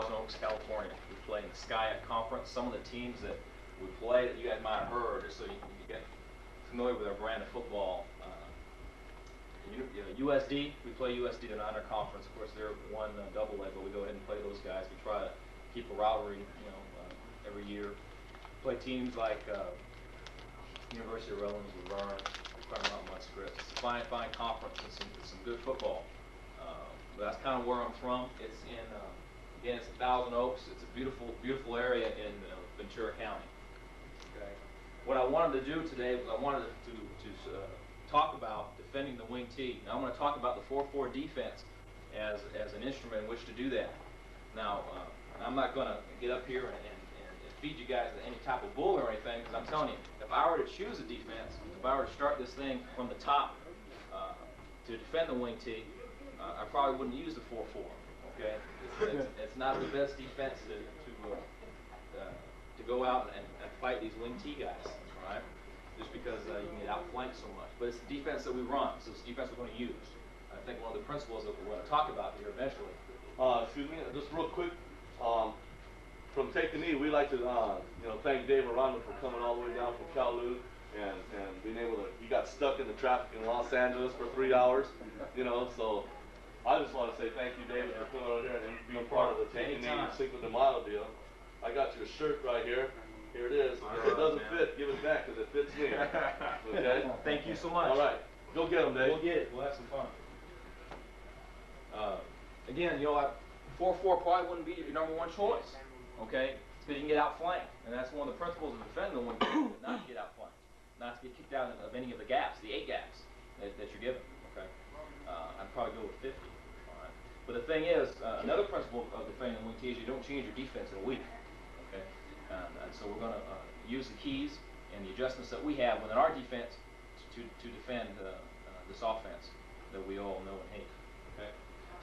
Thousand Oaks, California. We play in the SCIAC Conference. Some of the teams that we play that you guys might have heard, just so you get familiar with our brand of football. USD, we play USD. They're not in our conference. Of course, they're one double A, but we go ahead and play those guys. We try to keep a rivalry, every year. Play teams like University of Rollins, Laverne, Claremont, Muskrat. It's a fine conference and some good football. But that's kind of where I'm from. It's in, again, it's Thousand Oaks. It's a beautiful area in Ventura County. Okay. What I wanted to do today was I wanted to talk about defending the wing tee. Now I'm going to talk about the 4-4 defense as an instrument in which to do that. Now I'm not going to get up here and feed you guys any type of bull or anything, because I'm telling you, if I were to choose a defense, if I were to start this thing from the top to defend the wing tee, I probably wouldn't use the 4-4. Okay, it's not the best defense to go out and fight these wing tee guys, all right? Just because you can get outflanked so much. But it's the defense that we run, so it's the defense we're going to use. I think one of the principles that we're going to talk about here eventually. Excuse me, just real quick. From Take the Knee, we like to thank Dave Aranda for coming all the way down from Kowloon and being able to. He got stuck in the traffic in Los Angeles for 3 hours, so. I just want to say thank you, David, for coming over here and being part of the Take the Knee Cinco de Mayo deal. I got you a shirt right here. Here it is. If it doesn't fit, give it back because it fits me. Okay? Thank you so much. All right. Go get them, Dave. We'll get it. We'll have some fun. Again, 4-4 probably wouldn't be your number one choice. Okay? Because you can get outflanked. And that's one of the principles of defending the wing tee, not to get outflanked. Not to get kicked out of any of the gaps, the 8 gaps that you're given. Okay? I'd probably go with 50. All right? But the thing is, another principle of defending the wing tee is you don't change your defense in a week. Okay? And so we're going to use the keys and the adjustments that we have within our defense to defend this offense that we all know and hate. Okay?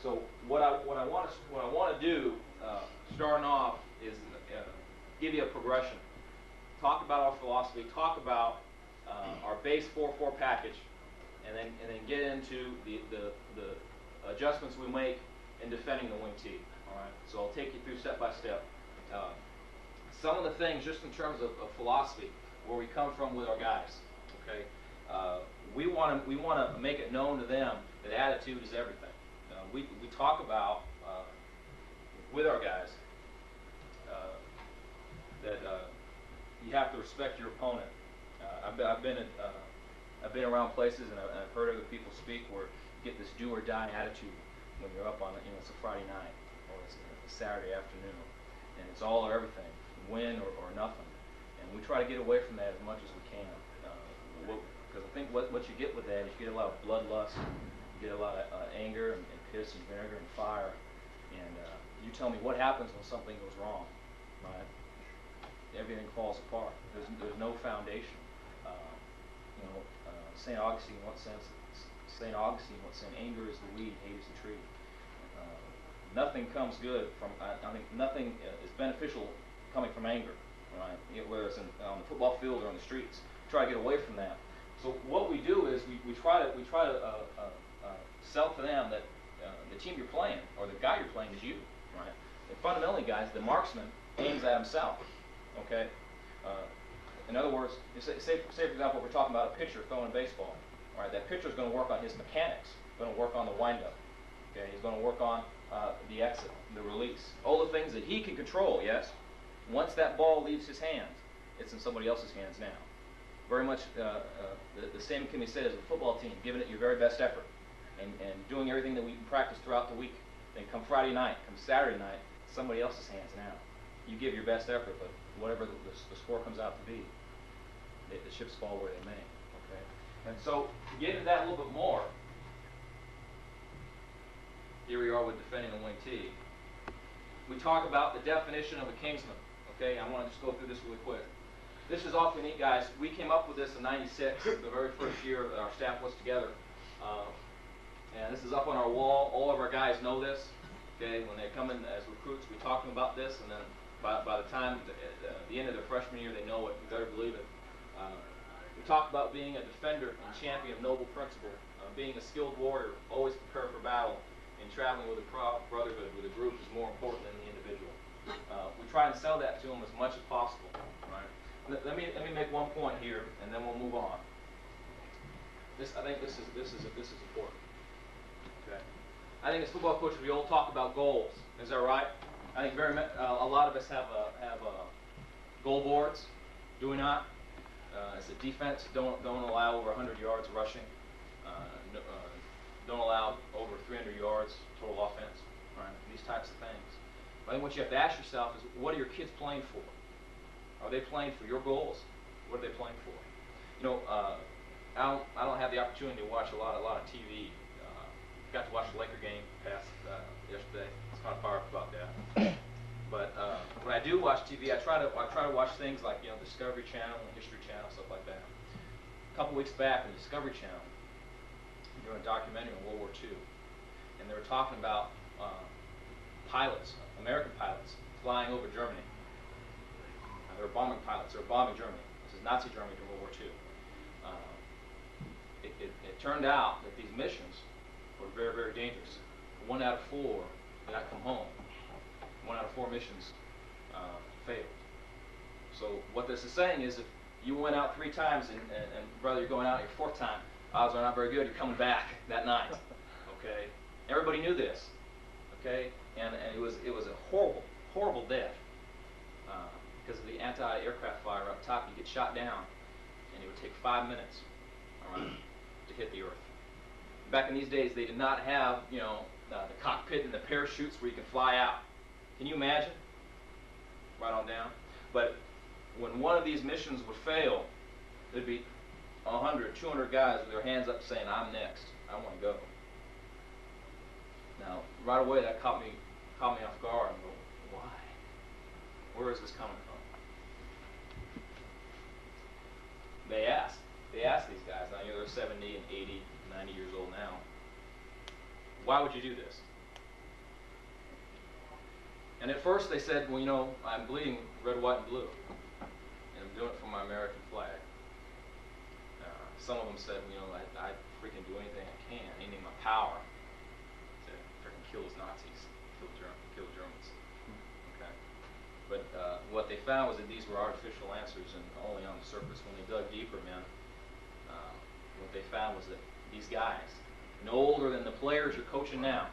So what I want to do, starting off, is give you a progression. Talk about our philosophy. Talk about our base 4-4 package. And then get into the adjustments we make in defending the wing tee. All right. So I'll take you through step by step. Some of the things, just in terms of philosophy, where we come from with our guys. Okay. We want to make it known to them that attitude is everything. We talk about with our guys that you have to respect your opponent. I've been around places and I've heard other people speak where you get this do or die attitude when you're up on it. It's a Friday night or it's a Saturday afternoon, and it's all or everything, win or nothing. And we try to get away from that as much as we can, because I think what you get with that is you get a lot of bloodlust, you get a lot of anger and piss and vinegar and fire, and you tell me what happens when something goes wrong, right? Everything falls apart. There's no foundation. St. Augustine once said, anger is the weed, hate is the tree. Nothing comes good from, nothing is beneficial coming from anger, right? Whether it's on the football field or on the streets. Try to get away from that. So what we do is we try to sell to them that the team you're playing or the guy you're playing is you, right? And fundamentally, guys, the marksman aims at himself. Okay. In other words, say for example, we're talking about a pitcher throwing a baseball. All right, that pitcher is going to work on his mechanics, going to work on the windup. Okay, he's going to work on the exit, the release, all the things that he can control. Yes. Once that ball leaves his hands, it's in somebody else's hands now. Very much the same can be said as a football team, giving it your very best effort and doing everything that we can practice throughout the week. Then come Friday night, come Saturday night, it's somebody else's hands now. You give your best effort, but whatever the score comes out to be, the chips fall where they may. Okay, and so to get into that a little bit more, here we are with defending the wing tee. We talk about the definition of a Kingsman. Okay, I want to just go through this really quick. This is awfully neat, guys. We came up with this in '96, the very first year that our staff was together. And this is up on our wall. All of our guys know this. Okay, when they come in as recruits, we talk to them about this, and then by the time at the end of their freshman year, they know it. You better believe it. We talk about being a defender and champion of noble principle, being a skilled warrior, always prepared for battle, and traveling with a brotherhood with a group is more important than the individual. and sell that to them as much as possible. Right? Let me make one point here, and then we'll move on. I think this is important. Okay. I think as football coaches, we all talk about goals. Is that right? I think a lot of us have goal boards. Do we not? As a defense, don't allow over 100 yards rushing. Don't allow over 300 yards total offense. Right? These types of things. But I think what you have to ask yourself is, what are your kids playing for? Are they playing for your goals? What are they playing for? You know, I don't have the opportunity to watch a lot of TV. Got to watch the Laker game past yesterday. It's kind of fired up about that. But when I do watch TV, I try to watch things like, you know, Discovery Channel and History Channel, stuff like that. A couple weeks back on Discovery Channel, doing a documentary on World War II, and they were talking about pilots, American pilots, flying over Germany. They were bombing pilots. They were bombing Germany. This is Nazi Germany during World War II. It turned out that these missions were very, very dangerous. 1 out of 4 did not come home. 1 out of 4 missions failed. So what this is saying is, if you went out 3 times and brother, you're going out your 4th time, odds are not very good you're coming back that night. Okay, everybody knew this. Okay, and it was a horrible death because of the anti-aircraft fire up top. You get shot down, and it would take 5 minutes, all right, to hit the earth. Back in these days, they did not have, you know, the cockpit and the parachutes where you can fly out. Can you imagine? Right on down. But when one of these missions would fail, there'd be 100, 200 guys with their hands up saying, "I'm next. I want to go." Now, right away, that caught me off guard. And go, why? Where is this coming from? They asked these guys. Now, you know, they're 70 and 80, 90 years old now. Why would you do this? And at first they said, well, you know, I'm bleeding red, white, and blue, and I'm doing it for my American flag. Some of them said, you know, I freaking do anything I can, anything in my power to freaking kill those Nazis, kill the Germans. Okay. But what they found was that these were artificial answers, and only on the surface. When they dug deeper, man, what they found was that these guys, no older than the players you're coaching now,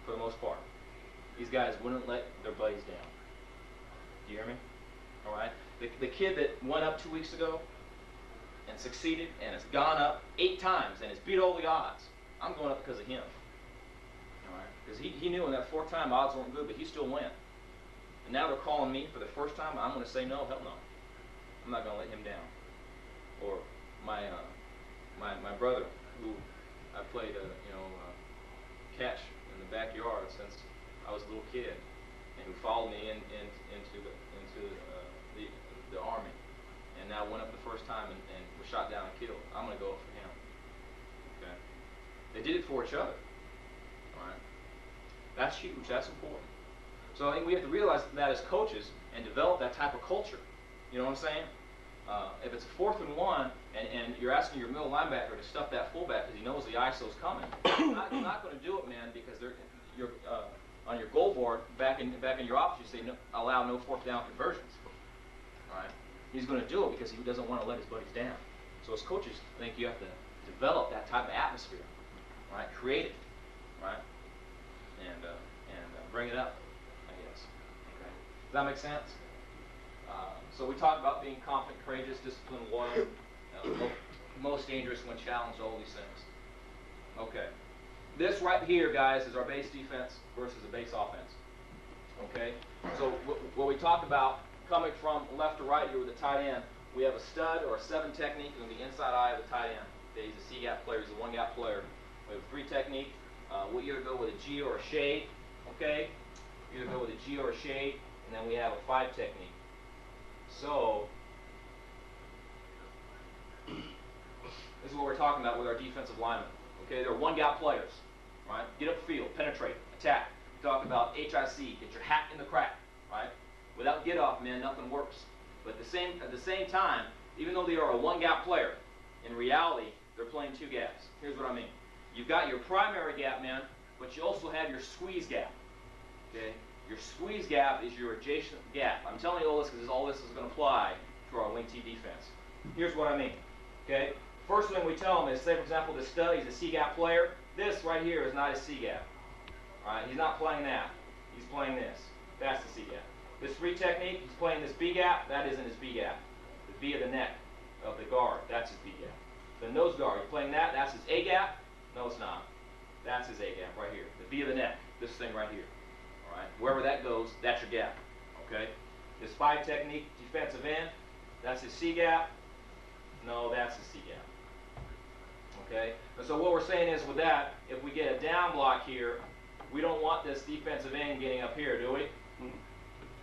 for the most part, these guys wouldn't let their buddies down. Do you hear me? All right. The kid that went up 2 weeks ago and succeeded and has gone up 8 times and has beat all the odds. I'm going up because of him. All right. Because he knew in that 4th time odds weren't good, but he still went. And now they're calling me for the first time. I'm going to say no, hell no. I'm not going to let him down. Or my brother, who I played catch in the backyard since I was a little kid, and who followed me into the army, and now went up the first time and was shot down and killed. I'm going to go up for him. Okay. They did it for each other. All right. That's huge. That's important. So I think we have to realize that as coaches and develop that type of culture. You know what I'm saying? If it's a 4th and 1, and you're asking your middle linebacker to stuff that fullback because he knows the ISO's coming, you're not going to do it, man, because you're on your goal board back in your office. You say no, allow no 4th down conversions. All right? He's going to do it because he doesn't want to let his buddies down. So as coaches, I think you have to develop that type of atmosphere, right? Create it, right? And bring it up, I guess. Okay. Does that make sense? So we talk about being confident, courageous, disciplined, loyal, most dangerous when challenged, all these things. Okay. This right here, guys, is our base defense versus a base offense. Okay? So what we talked about, coming from left to right here with the tight end, we have a stud or a 7 technique on the inside eye of the tight end. Okay, he's a C-gap player, he's a 1-gap player. We have a 3 technique. We either go with a G or a shade. Okay? We either go with a G or a shade, and then we have a 5 technique. So, this is what we're talking about with our defensive linemen. Okay, they're 1-gap players. Right? Get upfield, penetrate, attack. We talk about HIC, get your hat in the crack. Right? Without get off, man, nothing works. But at the same time, even though they are a 1-gap player, in reality, they're playing 2 gaps. Here's what I mean. You've got your primary gap man, but you also have your squeeze gap. Okay? Your squeeze gap is your adjacent gap. I'm telling you all this because all this is going to apply to our wing T defense. Here's what I mean. Okay? First thing we tell him is, say for example, this stud, he's a C gap player. This right here is not a C gap. All right? He's not playing that. He's playing this. That's the C gap. This 3 technique, he's playing this B gap. That isn't his B gap. The B of the neck of the guard, that's his B gap. The nose guard, he's playing that. That's his A gap. No, it's not. That's his A gap right here. The B of the neck. This thing right here. All right? Wherever that goes, that's your gap. Okay? This 5 technique, defensive end, that's his C gap. No, that's his C gap. Okay? And so what we're saying is with that, if we get a down block here, we don't want this defensive end getting up here, do we?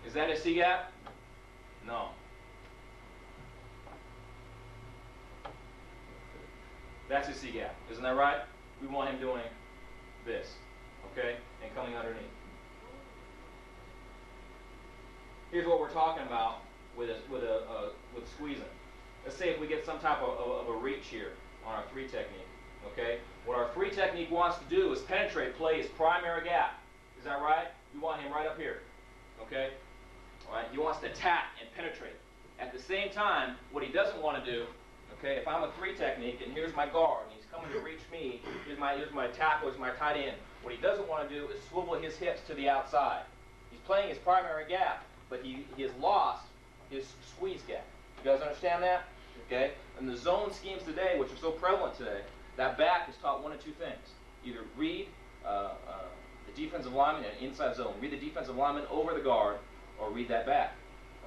Is that a C gap? No. That's his C gap. Isn't that right? We want him doing this. Okay? And coming underneath. Here's what we're talking about with squeezing. Let's say if we get some type of a reach here on our 3 technique. Okay? What our 3 technique wants to do is penetrate, play his primary gap. Is that right? You want him right up here. Okay? All right? He wants to attack and penetrate. At the same time, what he doesn't want to do, okay, if I'm a 3 technique and here's my guard and he's coming to reach me, here's my tackle, here's my tight end. What he doesn't want to do is swivel his hips to the outside. He's playing his primary gap, but he has lost his squeeze gap. You guys understand that? Okay? And the zone schemes today, which are so prevalent today, that back is taught 1 of 2 things. Either read the defensive lineman in an inside zone, read the defensive lineman over the guard, or read that back.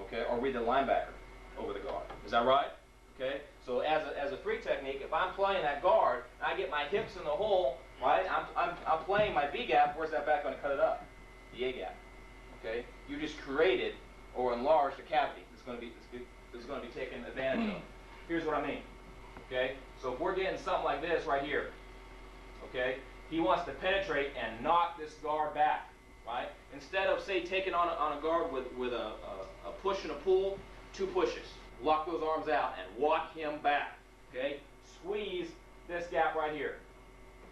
Okay? Or read the linebacker over the guard. Is that right? Okay? So as a 3 technique, if I'm playing that guard, and I get my hips in the hole, right? I'm playing my B gap. Where's that back going to cut it up? The A gap. Okay? You just created or enlarged a cavity that's going to be taken advantage of. Here's what I mean. Okay? So if we're getting something like this right here, okay? He wants to penetrate and knock this guard back, right? Instead of, say, taking on a guard with a push and a pull, 2 pushes. Lock those arms out and walk him back, okay? Squeeze this gap right here,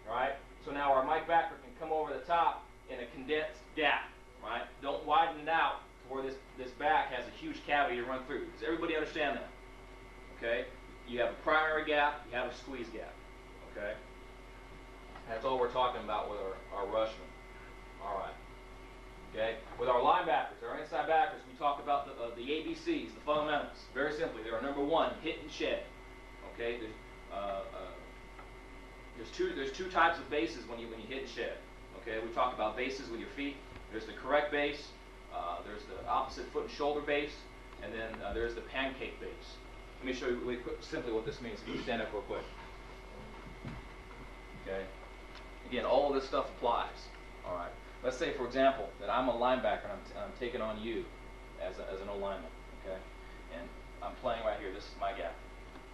all right? So now our Mike backer can come over the top in a condensed gap, right? Don't widen it out to where this back has a huge cavity to run through. Does everybody understand that? Okay? You have a primary gap, you have a squeeze gap, okay? That's all we're talking about with our rushman, all right? Okay? With our linebackers, our inside backers, we talk about the ABCs, the fundamentals. Very simply, they are number 1, hit and shed. Okay? There's two types of bases when you hit and shed. Okay? We talk about bases with your feet. There's the correct base. There's the opposite foot and shoulder base, and then there's the pancake base. Let me show you really quick, simply what this means. If you stand up real quick. Okay? Again, all of this stuff applies. All right? Let's say, for example, that I'm a linebacker and I'm taking on you as an O lineman, okay? And I'm playing right here. This is my gap,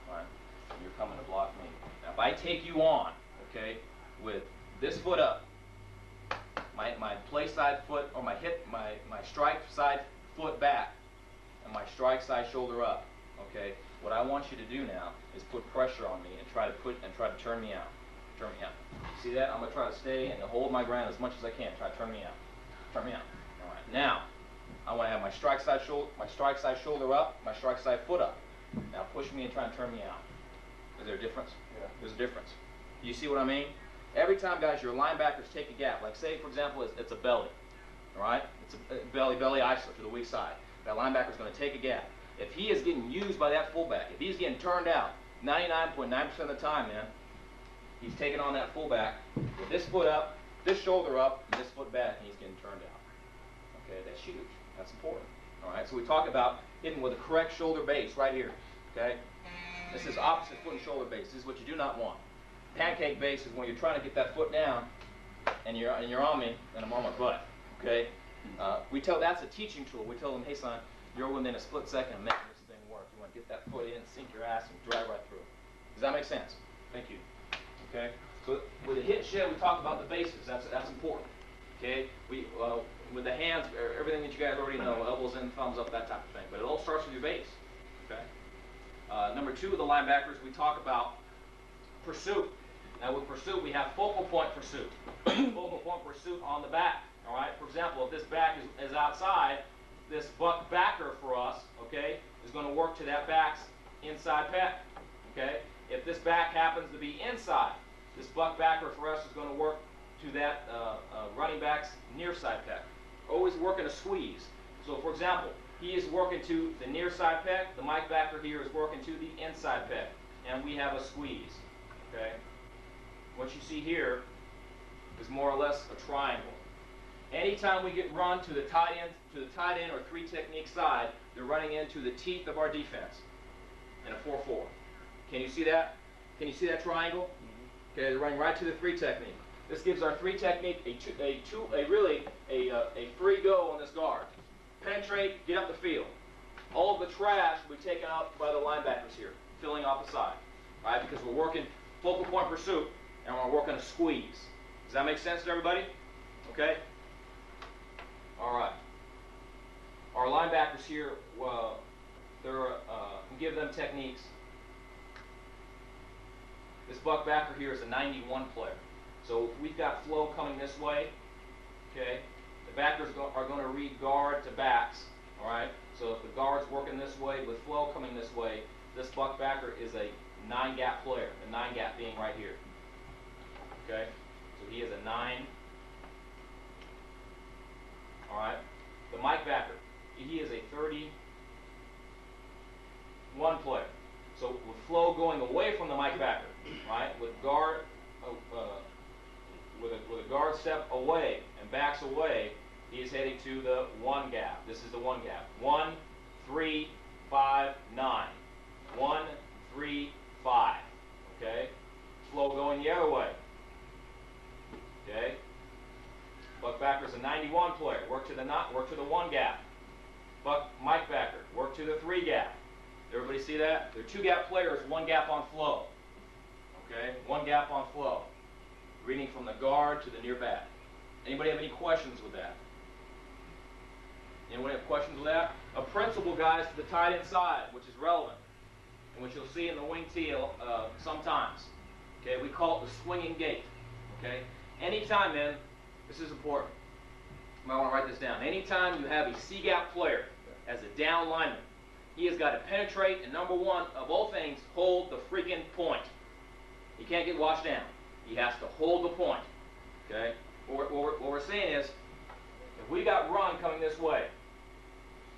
all right? And you're coming to block me. Now, if I take you on, okay, with this foot up, my play side foot, or my strike side foot back, and my strike side shoulder up, okay? What I want you to do now is put pressure on me and try to turn me out. Turn me out. See that? I'm going to try to stay and hold my ground as much as I can. Try to turn me out. Turn me out. All right. Now, I want to have my strike side shoulder up, my strike side foot up. Now push me and try and turn me out. Is there a difference? Yeah. There's a difference. Do you see what I mean? Every time, guys, your linebackers take a gap. Like, say, for example, it's a belly. All right? It's a belly isolate to the weak side. That linebacker's going to take a gap. If he is getting used by that fullback, if he's getting turned out 99.9% of the time, man, he's taking on that fullback with this foot up, this shoulder up, and this foot back, and he's getting turned out. Okay, that's huge. That's important. All right, so we talk about hitting with a correct shoulder base right here. Okay, this is opposite foot and shoulder base. This is what you do not want. Pancake base is when you're trying to get that foot down, and you're on me, and I'm on my butt. Okay, that's a teaching tool. We tell them, hey son, you're within a split second of making this thing work. You want to get that foot in, sink your ass, and drive right through. Does that make sense? Thank you. Okay, so with a hit and shed, we talk about the bases. That's important. Okay, with the hands, everything that you guys already know, elbows in, thumbs up, that type of thing. But it all starts with your base. Okay. Number 2 of the linebackers, we talk about pursuit. Now with pursuit, we have focal point pursuit. Focal point pursuit on the back. All right. For example, if this back is outside, this buck backer for us, okay, is going to work to that back's inside pec. Okay. If this back happens to be inside, this buck backer for us is going to work to that running back's near side pec. Always working a squeeze. So, for example, he is working to the near side pec. The Mike backer here is working to the inside pec, and we have a squeeze. Okay. What you see here is more or less a triangle. Anytime we get run to the tight end or three technique side, they're running into the teeth of our defense in a 4-4. Can you see that? Can you see that triangle? Mm-hmm. Okay, they're running right to the three technique. This gives our three technique a free go on this guard. Penetrate, get up the field. All of the trash will be taken out by the linebackers here, filling off the side, right? Because we're working focal point pursuit and we're working a squeeze. Does that make sense to everybody? Okay. All right. Our linebackers here, we give them techniques. This buck backer here is a 91 player. So if we've got flow coming this way, okay, the backers are going to read guard to backs, all right? So if the guard's working this way with flow coming this way, this buck backer is a 9-gap player, the 9-gap being right here, okay? So he is a 9, all right? The Mike backer, he is a 31 player. So with flow going away from the Mike backer, right, with guard, with a guard step away and backs away, he is heading to the 1 gap. This is the 1 gap. 1, 3, 5, 9. 1, 3, 5. Okay? Flow going the other way. Okay? Buck backer's a 91 player. Work to the 1 gap. Buck Mike backer. Work to the 3 gap. Everybody see that? They're 2-gap players, 1 gap on flow. Okay? 1 gap on flow. Reading from the guard to the near back. Anybody have any questions with that? Anyone have questions with that? A principle, guys, to the tight end side, which is relevant, and which you'll see in the wing tee sometimes. Okay, we call it the swinging gait. Okay, anytime, then, this is important. You might want to write this down. Anytime you have a C-gap player as a down lineman, he has got to penetrate, and number one of all things, hold the freaking point. He can't get washed down. He has to hold the point. Okay? What we're saying is, if we got run coming this way,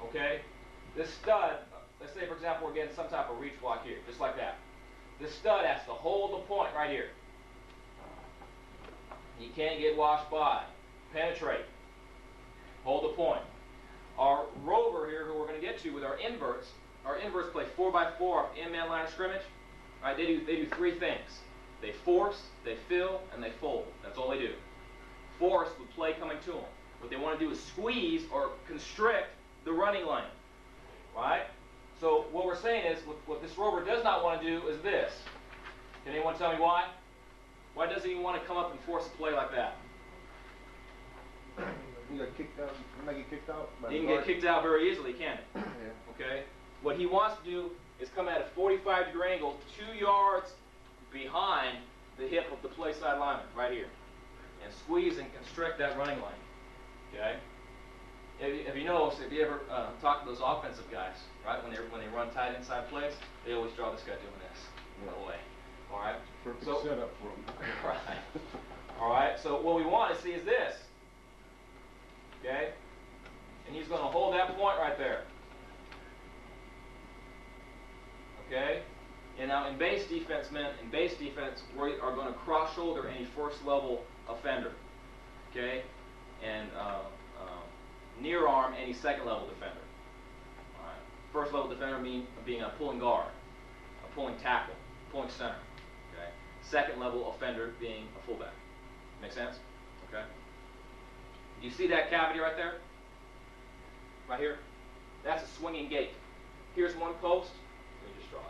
okay, this stud, let's say for example we're getting some type of reach block here, just like that. This stud has to hold the point right here. He can't get washed by. Penetrate. Hold the point. Our rover here, who we're going to get to with our inverts play 4x4 off in-man line of scrimmage. Right? They do 3 things. They force, they fill, and they fold. That's all they do. Force with play coming to them. What they want to do is squeeze or constrict the running lane. Right? So what we're saying is, what this rover does not want to do is this. Can anyone tell me why? Why doesn't he want to come up and force a play like that? You got kicked out. You might get kicked out. He can get kicked out very easily, can't he? Yeah. Okay? What he wants to do is come at a 45-degree angle 2 yards behind the hip of the play side lineman, right here, and squeeze and constrict that running lane. Okay? If you notice, if you ever talk to those offensive guys, right, when they run tight inside plays, they always draw this guy doing this in the way. All right. Perfect setup for him. Right. All right. So what we want to see is this. Okay? And he's going to hold that point right there. Okay? And now in base defense, we are going to cross shoulder any first level offender. Okay? And near arm any second level defender. All right. First level defender being a pulling guard, a pulling tackle, pulling center. Okay? Second level offender being a fullback. Make sense? Okay? You see that cavity right there? Right here? That's a swinging gate. Here's one post. Let me just draw it.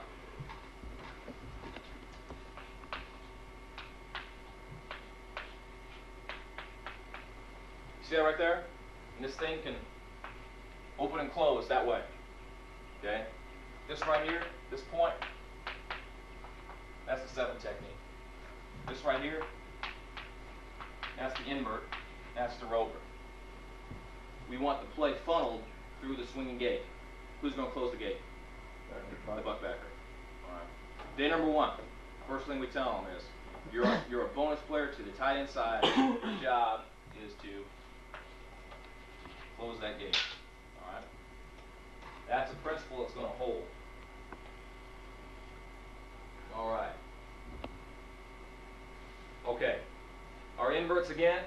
See that right there? And this thing can open and close that way. Okay? This right here, this point, that's the 7 technique. This right here, that's the invert, that's the rover. we want the play funneled through the swinging gate. Who's going to close the gate? The buckbacker. All right. Day number 1. First thing we tell them is, you're a bonus player to the tight end side. Your job is to close that gate. All right. That's a principle that's going to hold. All right. Okay. Our inverts again.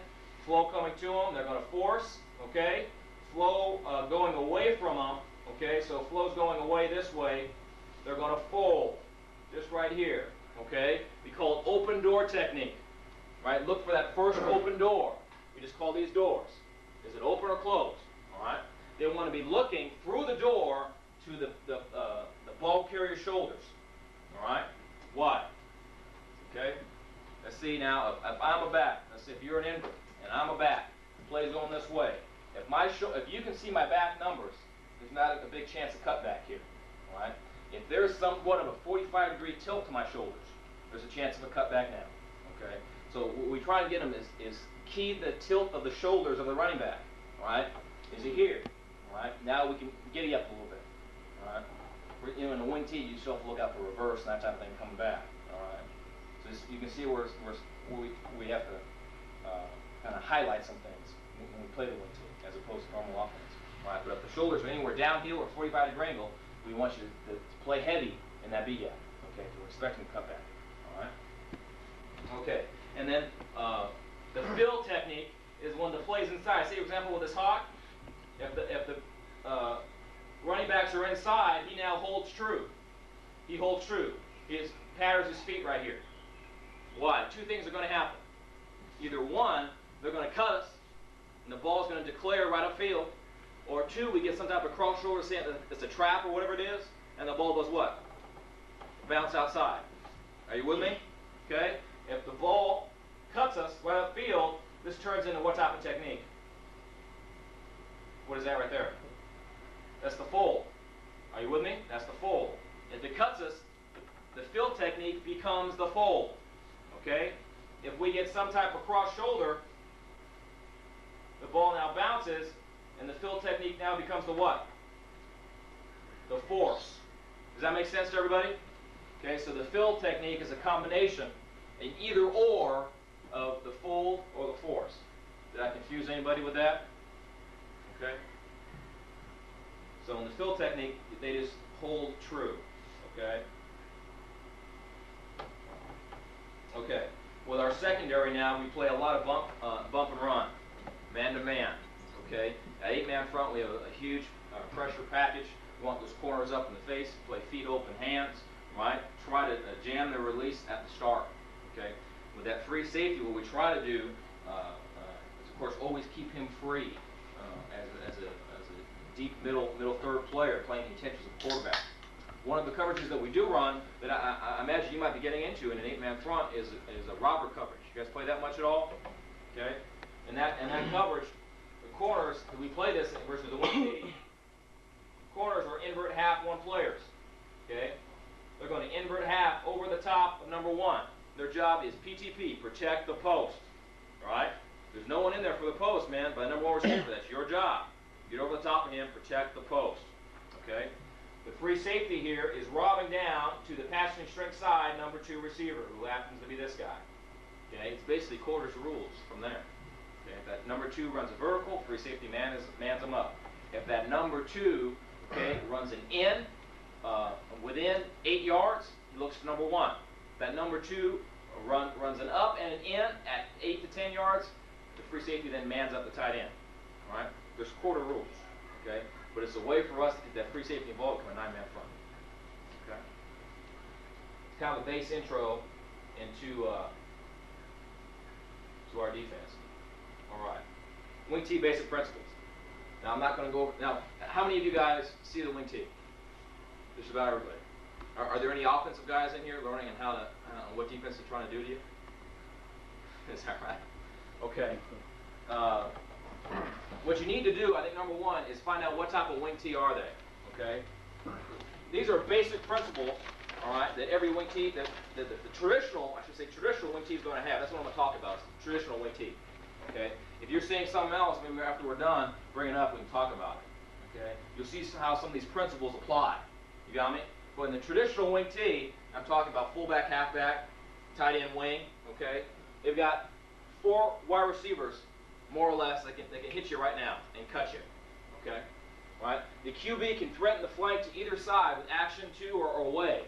Flow coming to them. They're going to force. Okay. Flow going away from them. Okay. So flow's going away this way. They're going to fold. Just right here. Okay. We call it open door technique. Right. Look for that first open door. We just call these doors. Is it open or closed? All right. They want to be looking through the door to the ball carrier's shoulders. All right. Why? Okay. Let's see now. If I'm a back, let's see if you're an invert and I'm a back, the play's going this way. If you can see my back numbers, there's not a big chance of cutback here. All right. If there's somewhat of a 45-degree tilt to my shoulders, there's a chance of a cutback now. Okay. So what we try to get them is key the tilt of the shoulders of the running back. All right. Is he here? All right. Now we can giddy up a little bit. All right. You know, in the wing tee, you still have to look out for reverse and that type of thing coming back. All right. So you can see where we have to kind of highlight some things when we play the wing tee as opposed to normal offense. All right. But if the shoulders are anywhere downhill or 45-degree angle, we want you to play heavy in that B gap. Okay. We're expecting to cut back. All right. Okay. And then the fill technique is when the play's inside. See, for example, with this hawk, if the running backs are inside, he now holds true. He holds true. He patters his feet right here. Why? Two things are going to happen. Either one, they're going to cut us, and the ball's going to declare right upfield. Or two, we get some type of cross shoulder, saying it's a trap or whatever it is, and the ball does what? Bounce outside. Are you with me? Okay? If the ball cuts us right upfield, this turns into what type of technique? What is that right there? That's the fold. Are you with me? That's the fold. If it cuts us, the fill technique becomes the fold. Okay? If we get some type of cross shoulder, the ball now bounces, and the fill technique now becomes the what? The force. Does that make sense to everybody? Okay, so the fill technique is a combination, an either or of the fold or the force. Did I confuse anybody with that? Okay. So in the fill technique, they just hold true. Okay. Okay. With our secondary now, we play a lot of bump and run, man to man. Okay. At 8-man front, we have a huge pressure package. We want those corners up in the face. Play feet open, hands. Right. Try to jam the release at the start. Okay. With that free safety, what we try to do is, of course, always keep him free as a deep middle third player playing contention as a quarterback. One of the coverages that we do run that I imagine you might be getting into in an 8-man front is a robber coverage. You guys play that much at all? Okay. And that coverage, the corners, we play this versus the wing tee. Corners are invert half one players. Okay. They're going to invert half over the top of number 1. Their job is PTP, protect the post. All right? There's no one in there for the post, man. By number 1 receiver, that's your job. Get over the top of him, protect the post. Okay? The free safety here is robbing down to the passing string side, number 2 receiver, who happens to be this guy. Okay? It's basically quarters rules from there. Okay? If that number 2 runs a vertical, free safety mans him up. If that number 2, okay, runs an in within 8 yards, he looks for number 1. That number 2 runs an up and an in at 8 to 10 yards. The free safety then mans up the tight end. All right? There's quarter rules. Okay? But it's a way for us to get that free safety involved from a 9-man front. Okay? It's kind of a base intro into to our defense. All right. Wing tee basic principles. Now I'm not going to go over. Now, how many of you guys see the wing tee? Just about everybody. Are there any offensive guys in here learning on how to what defense they're trying to do to you? Is that right? Okay. What you need to do, I think, number 1 is find out what type of wing tee are they. Okay. These are basic principles, all right, that every wing tee, that the traditional, I should say, traditional wing tee is going to have. That's what I'm going to talk about. Traditional wing tee. Okay? If you're seeing something else, maybe after we're done, bring it up, we can talk about it. Okay? You'll see how some of these principles apply. You got me? But in the traditional wing T, I'm talking about fullback, halfback, tight end wing. Okay? They've got 4 wide receivers, more or less, that can hit you right now and cut you. Okay? Right? The QB can threaten the flank to either side with action to or away.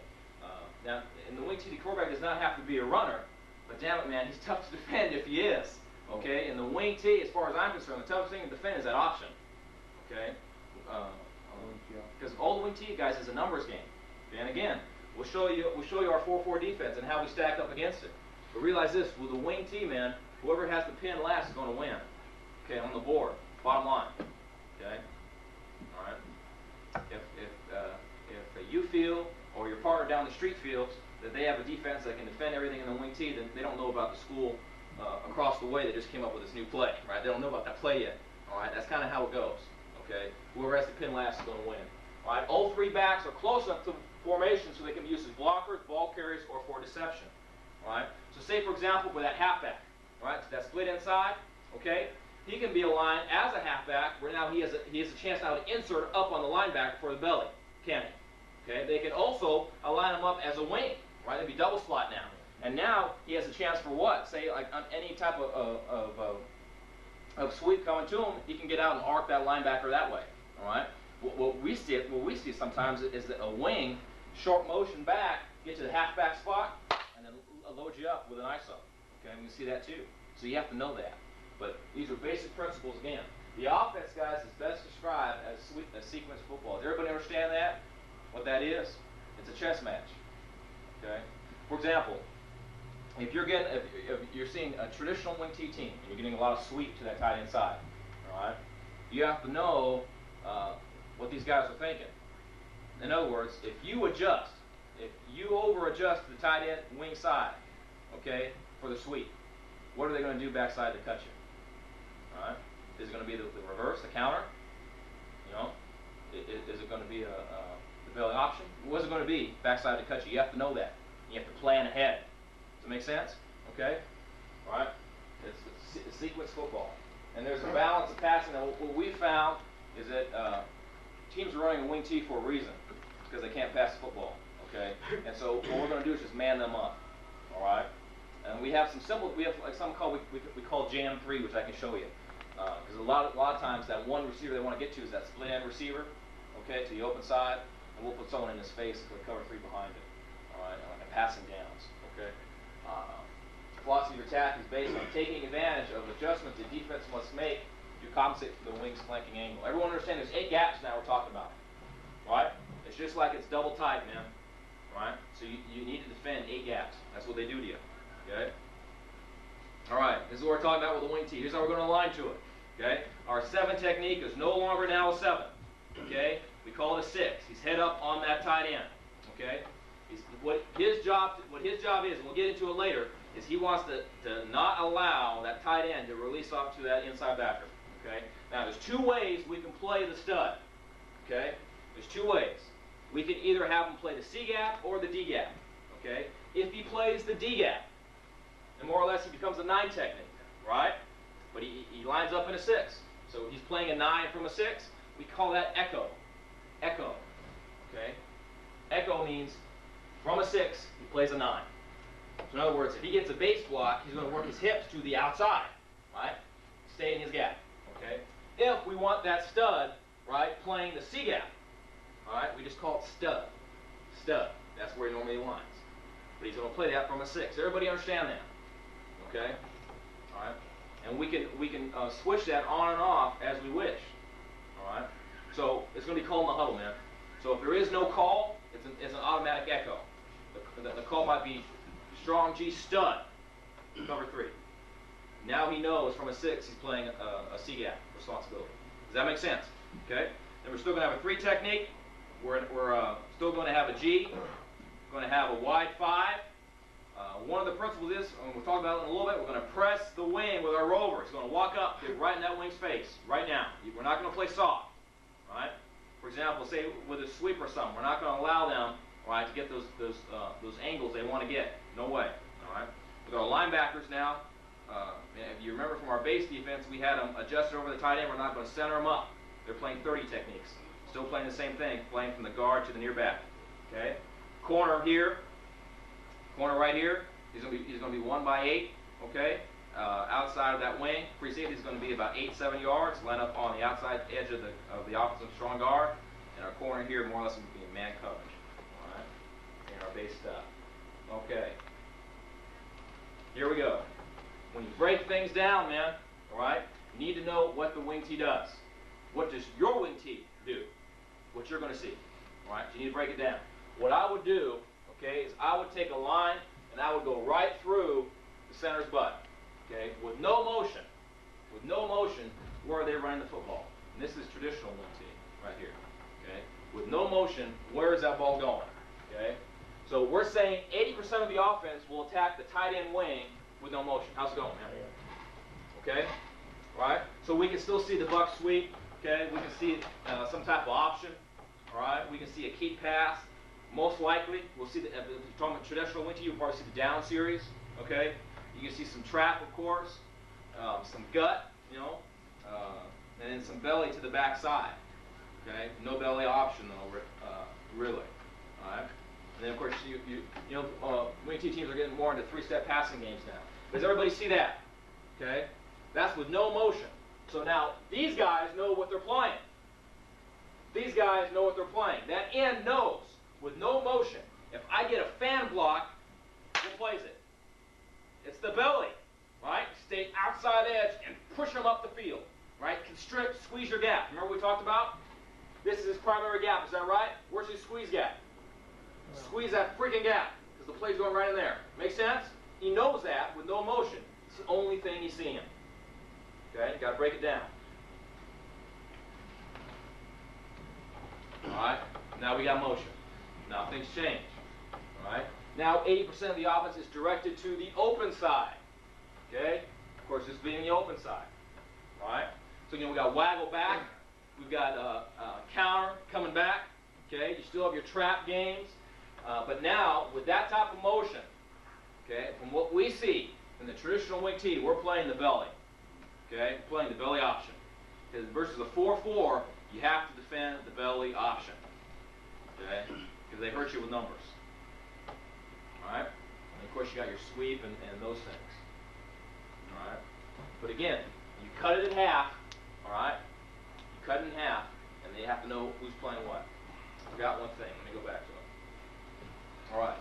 Now, in the wing T, the quarterback does not have to be a runner, but damn it, man, he's tough to defend if he is. Okay? In the wing T, as far as I'm concerned, the toughest thing to defend is that option. Okay? Because all the wing T, guys, is a numbers game. Okay? And again, we'll show you our 4-4 defense and how we stack up against it. But realize this: with the wing T, man, whoever has the pin last is going to win. Okay? On the board, bottom line. Okay? All right? If you feel, or your partner down the street feels, that they have a defense that can defend everything in the wing T, then they don't know about the school across the way that just came up with this new play, right? They don't know about that play yet. All right? That's kind of how it goes. Okay? Whoever has the pin last is going to win. All right? All 3 backs are close enough to formation so they can be used as blockers, ball carriers, or for deception. All right? So say, for example, with that halfback, right? So that split inside, okay? He can be aligned as a halfback, where now he has a chance now to insert up on the linebacker for the belly, can he? Okay? They can also align him up as a wing, right? They'd be double slot now. And now he has a chance for what? Say, like on any type of sweep coming to him, he can get out and arc that linebacker that way. All right. What we see sometimes is that a wing, short motion back, get to the halfback spot, and then load you up with an ISO. Okay, and you see that too. So you have to know that. But these are basic principles again. The offense, guys, is best described as sequence football. Does everybody understand that? What that is? It's a chess match. Okay. For example, if you're seeing a traditional wing T team and you're getting a lot of sweep to that tight end side, all right, you have to know what these guys are thinking. In other words, if you over adjust the tight end wing side, okay, for the sweep, what are they going to do backside to cut you? All right, is it going to be the reverse, the counter? You know, is it going to be the belly option? What's it going to be backside to cut you? You have to know that. You have to plan ahead. Does that make sense? Okay? All right? It's sequence football. And there's a balance of passing. Now, what we found is that teams are running a wing T for a reason, because they can't pass the football. Okay? And so what we're going to do is just man them up. All right? And we have some simple, we have like something called, we call Jam 3, which I can show you. Because a lot of times that one receiver they want to get to is that split end receiver, okay, to the open side, and we'll put someone in his face and put cover 3 behind it. All right? And passing downs. Okay? Philosophy of attack is based on taking advantage of adjustments the defense must make to compensate for the wing's flanking angle. Everyone understand there's 8 gaps now we're talking about. Right? It's just like it's double tight, man. Right? So you need to defend 8 gaps. That's what they do to you. Okay? Alright, this is what we're talking about with the wing T. Here's how we're going to align to it. Okay? Our 7 technique is no longer now a 7. Okay? We call it a 6. He's head up on that tight end. Okay? What his job is, and we'll get into it later, is he wants to not allow that tight end to release off to that inside backer. Okay? Now there's 2 ways we can play the stud. Okay? There's 2 ways. We can either have him play the C gap or the D gap. Okay? If he plays the D gap, then more or less he becomes a 9 technique, right? But he lines up in a 6. So he's playing a 9 from a 6. We call that echo. Echo. Okay? Echo means from a 6, he plays a 9. So in other words, if he gets a base block, he's going to work his hips to the outside, right? Stay in his gap, okay? If we want that stud, right, playing the C gap, all right, we just call it stud. Stud. That's where he normally lines. But he's going to play that from a 6. Everybody understand that? Okay? All right? And we can switch that on and off as we wish. All right? So it's going to be called in the huddle, man. So if there is no call, it's an automatic echo. The call might be strong G stud, cover 3. Now he knows from a 6 he's playing a C gap responsibility. Does that make sense? Okay? Then we're still going to have a 3 technique. We're still going to have a G. We're going to have a wide 5. One of the principles is, and we'll talk about it in a little bit, we're going to press the wing with our rover. It's going to walk up, get right in that wing's face, right now. We're not going to play soft. Right? For example, say with a sweep or something, we're not going to allow them, right, to get those angles they want to get. No way. All right? With our linebackers now, And if you remember from our base defense, we had them adjusted over the tight end. We're not going to center them up. They're playing 30 techniques. Still playing the same thing, playing from the guard to the near back. Okay? Corner here, corner right here, he's going to be 1 by 8. Okay? Outside of that wing, free safety is going to be about 8-7 yards, line up on the outside edge of the offensive strong guard, and our corner here more or less will be in man coverage. All right? And our base stuff. Okay. Here we go. When you break things down, man, all right, you need to know what the wing tee does. What does your wing tee do? What you're going to see. All right, so you need to break it down. What I would do, okay, is I would take a line and I would go right through the center's butt, okay, with no motion. With no motion, where are they running the football? And this is traditional wing tee right here, okay. With no motion, where is that ball going, okay? So we're saying 80% of the offense will attack the tight end wing with no motion. How's it going, man? Okay? All right? So we can still see the buck sweep. Okay? We can see some type of option. All right? We can see a keep pass. Most likely, we'll see, if you're talking about traditional wing tee, you'll probably see the down series. Okay? You can see some trap, of course. Some gut, you know. And then some belly to the backside. Okay? No belly option, though, really. All right? And then, of course, you know, wing tee teams are getting more into 3-step passing games now. Does everybody see that? Okay? That's with no motion. So now, these guys know what they're playing. These guys know what they're playing. That end knows, with no motion, if I get a fan block, who plays it? It's the belly, right? Stay outside edge and push them up the field, right? Constrict, squeeze your gap. Remember what we talked about? This is his primary gap, is that right? Where's his squeeze gap? Squeeze that freaking gap, because the play's going right in there. Make sense? He knows that with no motion. It's the only thing he's seeing. Okay? Got to break it down. All right? Now we got motion. Now things change. All right? Now 80% of the offense is directed to the open side. Okay? Of course, this being the open side. All right? So again, we got waggle back. We've got counter coming back. Okay? You still have your trap games. But now, with that type of motion, okay, from what we see in the traditional wing tee, we're playing the belly. Okay, playing the belly option. Because versus a 4-4, you have to defend the belly option. Okay, because they hurt you with numbers. All right, and of course you got your sweep and those things. All right, but again, you cut it in half. All right, you cut it in half, and they have to know who's playing what. I forgot one thing. Let me go back to it. All right,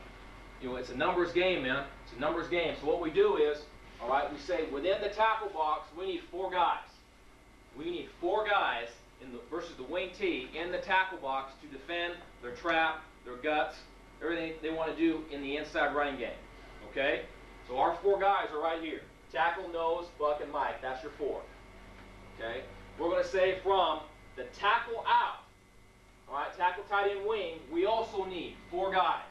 you know, it's a numbers game, man. It's a numbers game. So what we do is, all right, we say within the tackle box, we need 4 guys. We need 4 guys versus the wing tee in the tackle box to defend their trap, their guts, everything they want to do in the inside running game. Okay? So our 4 guys are right here. Tackle, nose, buck, and Mike. That's your 4. Okay? We're going to say from the tackle out, all right, tackle, tight end, wing, we also need 4 guys.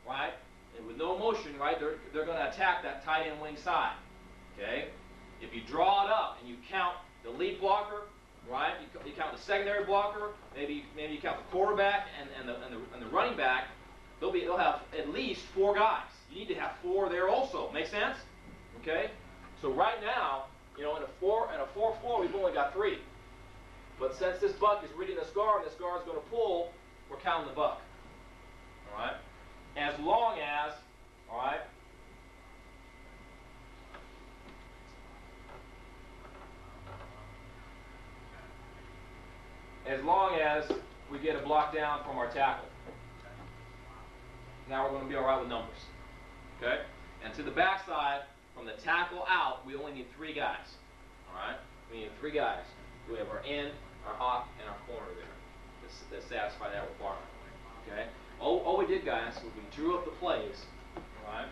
Right? And with no motion, right, they're going to attack that tight end wing side. Okay? If you draw it up and you count the lead blocker, right, you count the secondary blocker, maybe you count the quarterback and the running back, they'll have at least 4 guys. You need to have 4 there also. Make sense? Okay? So right now, you know, in a 4-4, we've only got 3. But since this buck is reading this guard, and this guard's going to pull, we're counting the buck. All right? As long as, all right, we get a block down from our tackle. Now we're going to be all right with numbers. Okay? And to the backside, from the tackle out, we only need 3 guys. All right? We need 3 guys. We have our end, our off, and our corner there that satisfy that requirement. Okay? All we did, guys, was we drew up the plays, right,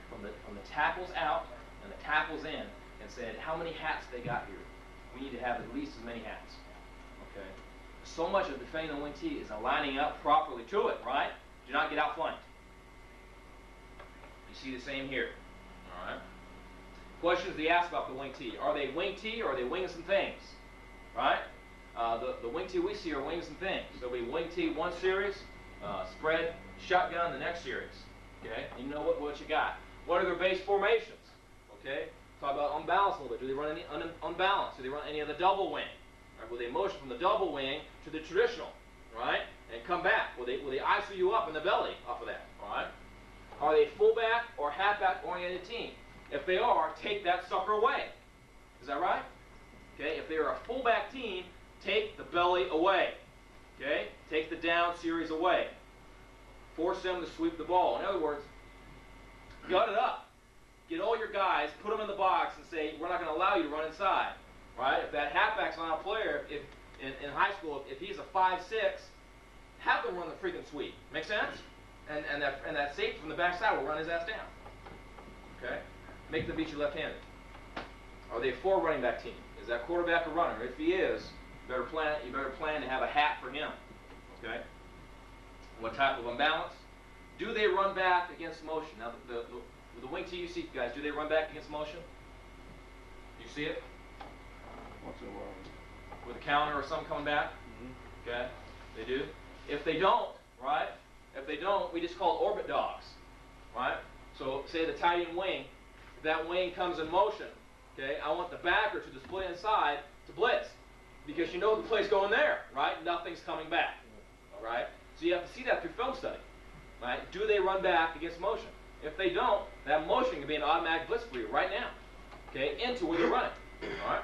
from the tackles out and the tackles in, and said how many hats they got here. We need to have at least as many hats. Okay. So much of defending the wing tee is lining up properly to it, right? Do not get outflanked. You see the same here. All right. Questions they ask about the wing tee: are they wing tee or are they wings and things? Right. The wing tee we see are wings and things. So we wing tee one series. Spread shotgun the next series. Okay, you know what you got. What are their base formations? Okay, Talk about unbalanced a little bit. Do they run any unbalanced? Do they run any of the double wing? Right? Will they motion from the double wing to the traditional, right? And come back? Will they ISO you up in the belly off of that? All right? Are they fullback or halfback oriented team? If they are, take that sucker away. Is that right? Okay. If they are a fullback team, take the belly away. Okay. Take the down series away. Force them to sweep the ball. In other words, gut it up. Get all your guys, put them in the box, and say, we're not going to allow you to run inside. Right? If that halfback's not a player, if in high school, if he's a 5'6", have them run the freaking sweep. Make sense? And that safety from the backside will run his ass down. Okay? Make them beat you left-handed. Are they a 4 running back team? Is that quarterback a runner? If he is, you better plan to have a hat for him. Okay? What type of imbalance? Do they run back against motion? Now, the wing T you see, guys, do they run back against motion? You see it? Once in a while. With a counter or something coming back? Mm-hmm. Okay? They do. If they don't, right? If they don't, we just call it orbit dogs. Right? So, say the tight end wing, if that wing comes in motion, okay, I want the backer to just play inside to blitz. Because you know the play's going there, right? Nothing's coming back. All right? So you have to see that through film study. Right? Do they run back against motion? If they don't, that motion can be an automatic blitz for you right now. Okay? Into where they're running. All right?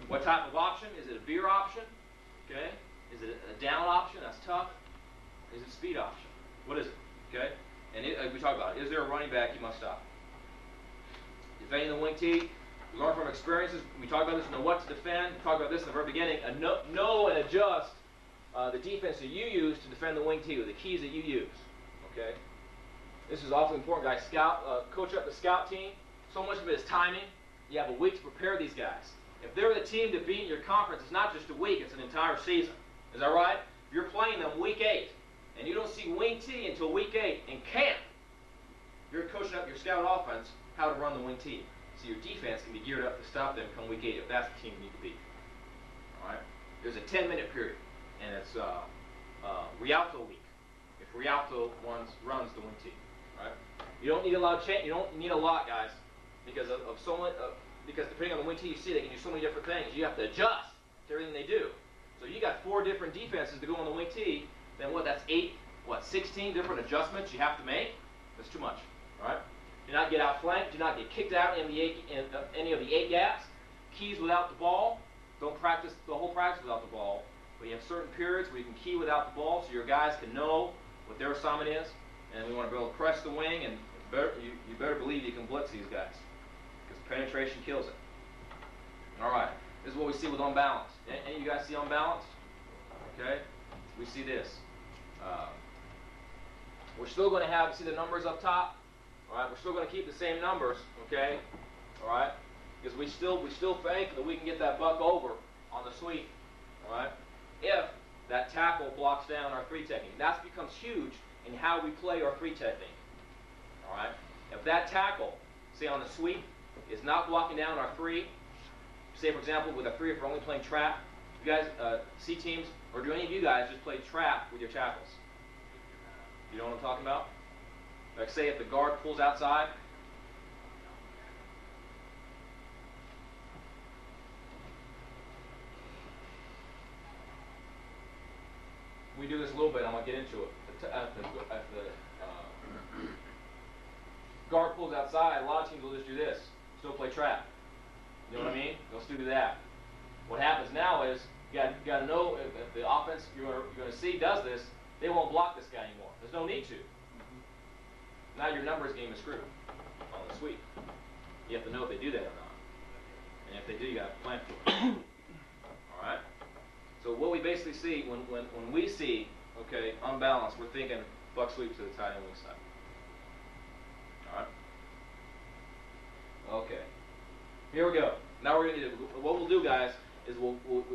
What type of option? Is it a veer option? Okay? Is it a down option? That's tough. Is it a speed option? What is it? Okay? And we talked about it. Is there a running back you must stop? Defending the wing T, we learn from experiences. We talked about this, know what to defend. We talked about this in the very beginning. Know and adjust the defense that you use to defend the wing T, or the keys that you use. Okay? This is awfully important, guys. Coach up the scout team. So much of it is timing. You have a week to prepare these guys. If they're the team to beat in your conference, it's not just a week, it's an entire season. Is that right? If you're playing them week 8, and you don't see wing T until week 8 in camp, you're coaching up your scout offense how to run the wing T. So your defense can be geared up to stop them come week 8 if that's the team you need to beat. All right? There's a 10-minute period, and it's Rialto week. If Rialto runs the wing T, right? You don't need a lot of change. You don't need a lot, guys, because because depending on the wing T you see, they can do so many different things. You have to adjust to everything they do. So you got 4 different defenses to go on the wing T. Then what? That's 16 different adjustments you have to make. That's too much. All right? Do not get outflanked. Do not get kicked out in any of the 8 gaps. Keys without the ball. Don't practice the whole practice without the ball. But you have certain periods where you can key without the ball, so your guys can know what their assignment is. And we want to be able to press the wing, and you better believe you can blitz these guys, because penetration kills it. All right. This is what we see with unbalanced. Any of you guys see unbalanced? Okay. We see this. We're still going to have, see the numbers up top? All right, we're still going to keep the same numbers, okay? All right, because we still think that we can get that buck over on the sweep, all right? If that tackle blocks down our 3 technique, that becomes huge in how we play our 3 technique, all right? If that tackle, say on the sweep, is not blocking down our 3, say for example with a 3 if we're only playing trap, you guys see teams, or do any of you guys just play trap with your tackles? You know what I'm talking about? Like say if the guard pulls outside, we do this a little bit. I'm gonna get into it. If the guard pulls outside, a lot of teams will just do this, still play trap. You know what I mean? They'll still do that. What happens now is you got to know if the offense you're going to see does this, they won't block this guy anymore. There's no need to. Now your numbers game is screwed on the sweep. You have to know if they do that or not. And if they do, you got to plan for it. All right? So what we basically see, when we see, okay, unbalanced, we're thinking buck sweep to the tight end wing side. All right? Okay. Here we go. Now we're going to what we'll do, guys, is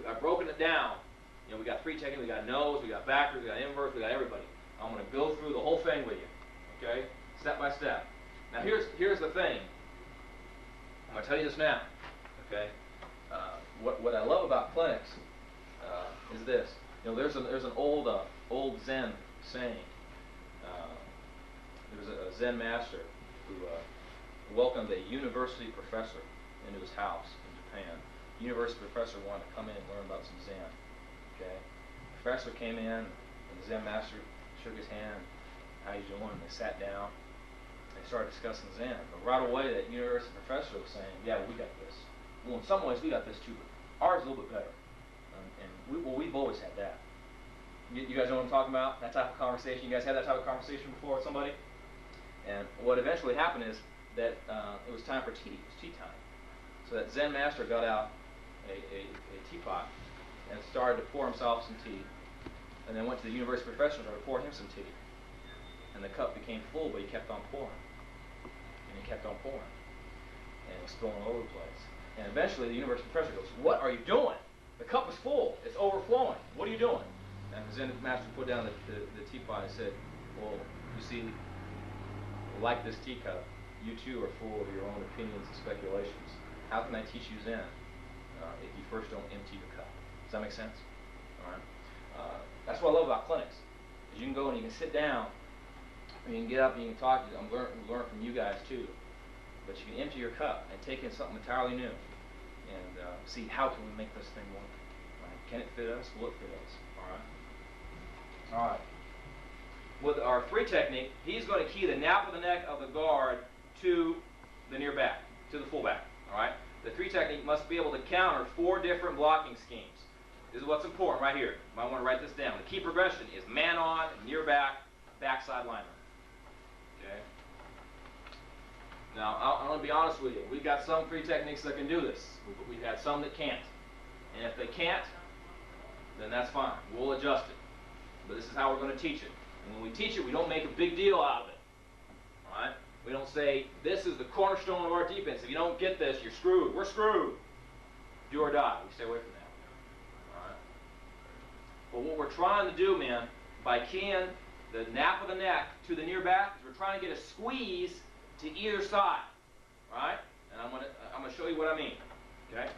I've broken it down. You know, we got 3 techniques, we got nose, we got backwards, we got inverse, we got everybody. I'm going to go through the whole thing with you, okay, step by step. Now here's the thing. I'm going to tell you this now, okay. What I love about clinics is this. You know, there's an old Zen saying. There was a Zen master who welcomed a university professor into his house in Japan. University professor wanted to come in and learn about some Zen. Okay, professor came in, and the Zen master shook his hand. How you doing? And they sat down. They started discussing Zen. But right away, that university professor was saying, "Yeah, well, we got this. Well, in some ways, we got this too, but ours is a little bit better." We've always had that. You guys know what I'm talking about? That type of conversation. You guys had that type of conversation before with somebody? And what eventually happened is that it was time for tea. It was tea time. So that Zen master got out a teapot and started to pour himself some tea. And then went to the university professor and started to pour him some tea. And the cup became full, but he kept on pouring. And he kept on pouring. And it was spilling all over the place. And eventually the university professor goes, "What are you doing? The cup is full. It's overflowing. What are you doing?" And the Zen master put down the teapot and said, "Well, you see, like this teacup, you too are full of your own opinions and speculations. How can I teach you Zen if you first don't empty your cup?" Does that make sense? All right. That's what I love about clinics. Is you can go and you can sit down, and you can get up and you can talk. I'm learn from you guys too. But you can empty your cup and take in something entirely new, and see how can we make this thing work. Right? Can it fit us? Will it fit us? All right. All right. With our 3 technique, he's going to key the nape of the neck of the guard to the near back, to the full back. All right. The 3 technique must be able to counter 4 different blocking schemes. This is what's important right here. You might want to write this down. The key progression is man on, near back, backside lineman. Okay. Now, I'm going to be honest with you. We've got some 3 techniques that can do this. We've had some that can't. And if they can't, then that's fine. We'll adjust it. But this is how we're going to teach it. And when we teach it, we don't make a big deal out of it. All right? We don't say, this is the cornerstone of our defense. If you don't get this, you're screwed. We're screwed. Do or die. We stay away from that. All right? But what we're trying to do, man, by keying the nape of the neck to the near back, is we're trying to get a squeeze to either side. All right? And I'm going to show you what I mean. Okay?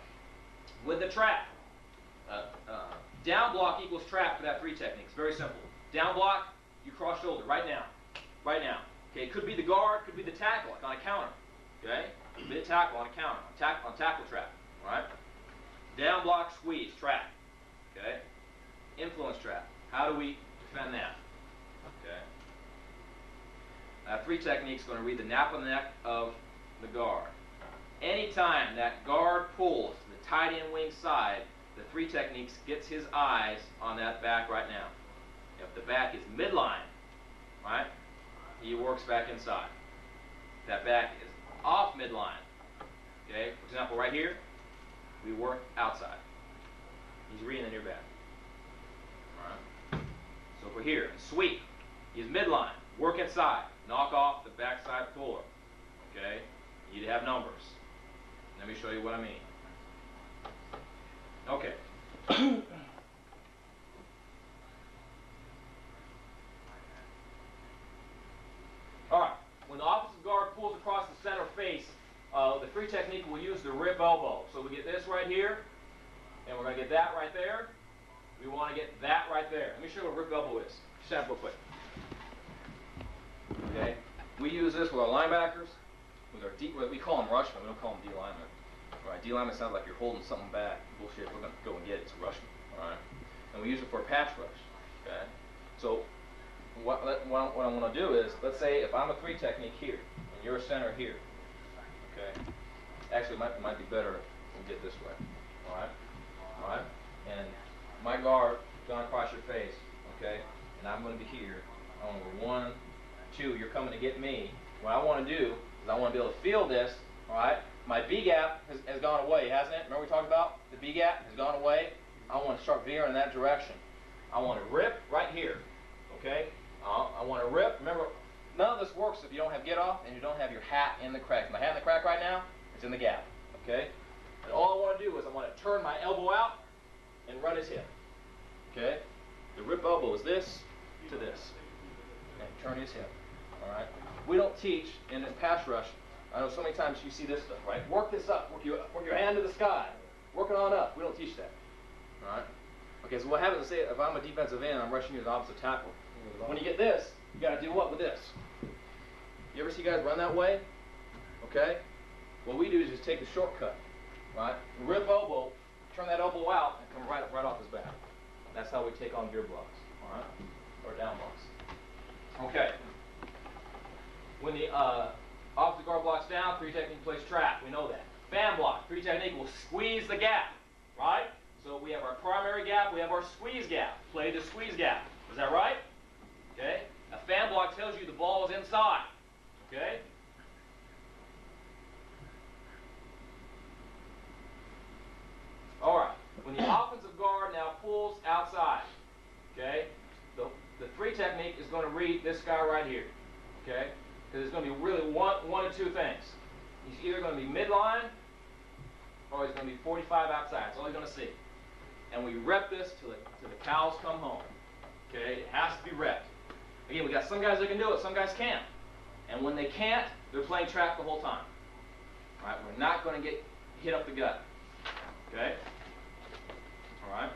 With the trap, down block equals trap for that 3 technique. It's very simple. Down block, you cross shoulder right now. Right now. Okay, it could be the guard, could be the tackle, like on a counter. Okay? Mid tackle on a counter, on tackle trap. Alright? Down block, squeeze, trap. Okay? Influence trap. How do we defend that? Okay? 3 techniques going to read the nape of the neck of the guard. Anytime that guard pulls to the tight end wing side, the 3 techniques gets his eyes on that back right now. If the back is midline, right, he works back inside. If that back is off midline, okay, for example, right here, we work outside. He's reading the near back. All right. So if we're here, sweep, he's midline, work inside, knock off the backside puller. Okay, you'd have numbers. Let me show you what I mean. Okay. All right. When the offensive guard pulls across the center face, the 3 technique will use the rip elbow. So we get this right here, and we're going to get that right there. We want to get that right there. Let me show you what rip elbow is. Stand up real quick. Okay. We use this with our linebackers, with our D. We call them rushmen. We don't call them D linemen. All right. D lineman sounds like you're holding something back. Bullshit. We're going to go and get it. It's a rushman. All right. And we use it for a pass rush. Okay. So what I want to do is, let's say if I'm a 3 technique here, and you're a center here. Okay. Actually, it might be better if we get this way. All right. All right. And my guard gone across your face. Okay. And I'm going to be here. I want to go 1, 2. You're coming to get me. What I want to do is I want to be able to feel this. All right. My B gap has gone away, hasn't it? Remember we talked about the B gap has gone away. I want to start veering in that direction. I want to rip right here. Okay. I want to rip. Remember, none of this works if you don't have get off and you don't have your hat in the crack. My hat in the crack right now, it's in the gap. Okay? And all I want to do is I want to turn my elbow out and run his hip. Okay? The rip elbow is this to this. And turn his hip. Alright? We don't teach in the pass rush. I know so many times you see this stuff, right? Work this up. Work your hand to the sky. Work it on up. We don't teach that. Alright? Okay, so what happens is, say if I'm a defensive end, I'm rushing you as an opposite tackle. When you get this, you got to do what with this? You ever see guys run that way? Okay? What we do is just take the shortcut, right? Rip elbow, turn that elbow out, and come right off his back. That's how we take on gear blocks, all right? Or down blocks. Okay. When the opposite guard blocks down, 3 technique plays trap. We know that. Fan block, 3 technique will squeeze the gap, right? So we have our primary gap, we have our squeeze gap. Play the squeeze gap. Is that right? Okay. A fan block tells you the ball is inside. Okay. All right. When the offensive guard now pulls outside, okay, the 3 technique is going to read this guy right here, okay, because it's going to be really one of 2 things. He's either going to be midline or he's going to be 45 outside. That's all he's going to see. And we rep this till the cows come home. Okay, it has to be repped. Again, we got some guys that can do it, some guys can't. And when they can't, they're playing trap the whole time. All right, we're not going to get hit up the gut. Okay? All right?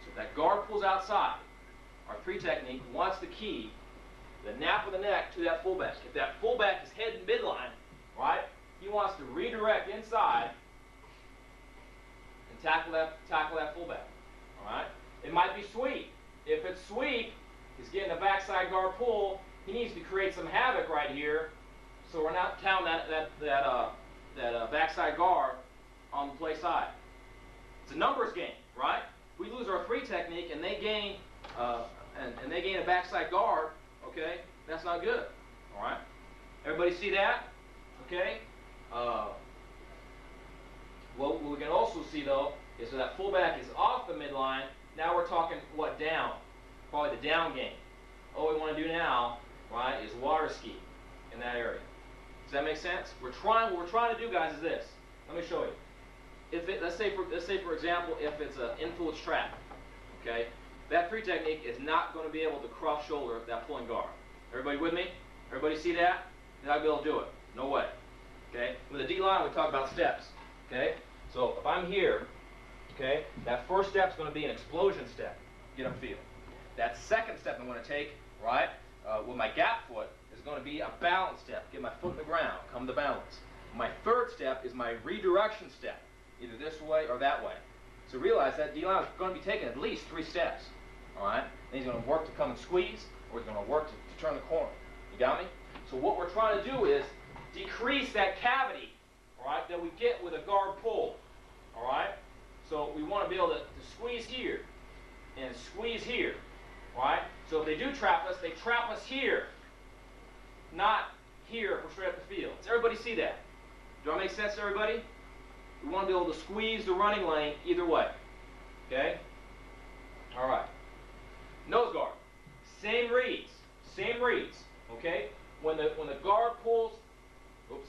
So if that guard pulls outside, our 3 technique wants the key, the nape of the neck to that fullback. If that fullback is heading midline, right, he wants to redirect inside and tackle that fullback. All right? It might be sweep. If it's sweep, he's getting a backside guard pull. He needs to create some havoc right here, so we're not counting that backside guard on the play side. It's a numbers game, right? If we lose our 3 technique and they gain a backside guard, okay, that's not good. All right. Everybody see that? Okay. What we can also see though is that fullback is off the midline. Now we're talking what, down? Probably the down game. All we want to do now, right, is water ski in that area. Does that make sense? What we're trying to do, guys, is this. Let me show you. Let's say for example, if it's an influence trap, okay, that 3 technique is not going to be able to cross shoulder that pulling guard. Everybody with me? Everybody see that? You're not going to be able to do it. No way. Okay. With the D line, we talk about steps. Okay. So if I'm here, okay, that first step is going to be an explosion step. Get upfield. That second step I'm going to take, right, with my gap foot is going to be a balance step. Get my foot in the ground, come to balance. My third step is my redirection step, either this way or that way. So realize that D-line is going to be taking at least 3 steps. All right? And he's going to work to come and squeeze, or he's going to work to turn the corner. You got me? So what we're trying to do is decrease that cavity, all right, that we get with a guard pull. All right? So we want to be able to squeeze here and squeeze here. All right? So if they do trap us, they trap us here, not here if we're straight up the field. Does everybody see that? Do that make sense to everybody? We want to be able to squeeze the running lane either way. Okay? All right. Nose guard. Same reads. Same reads. Okay? When the guard pulls, oops.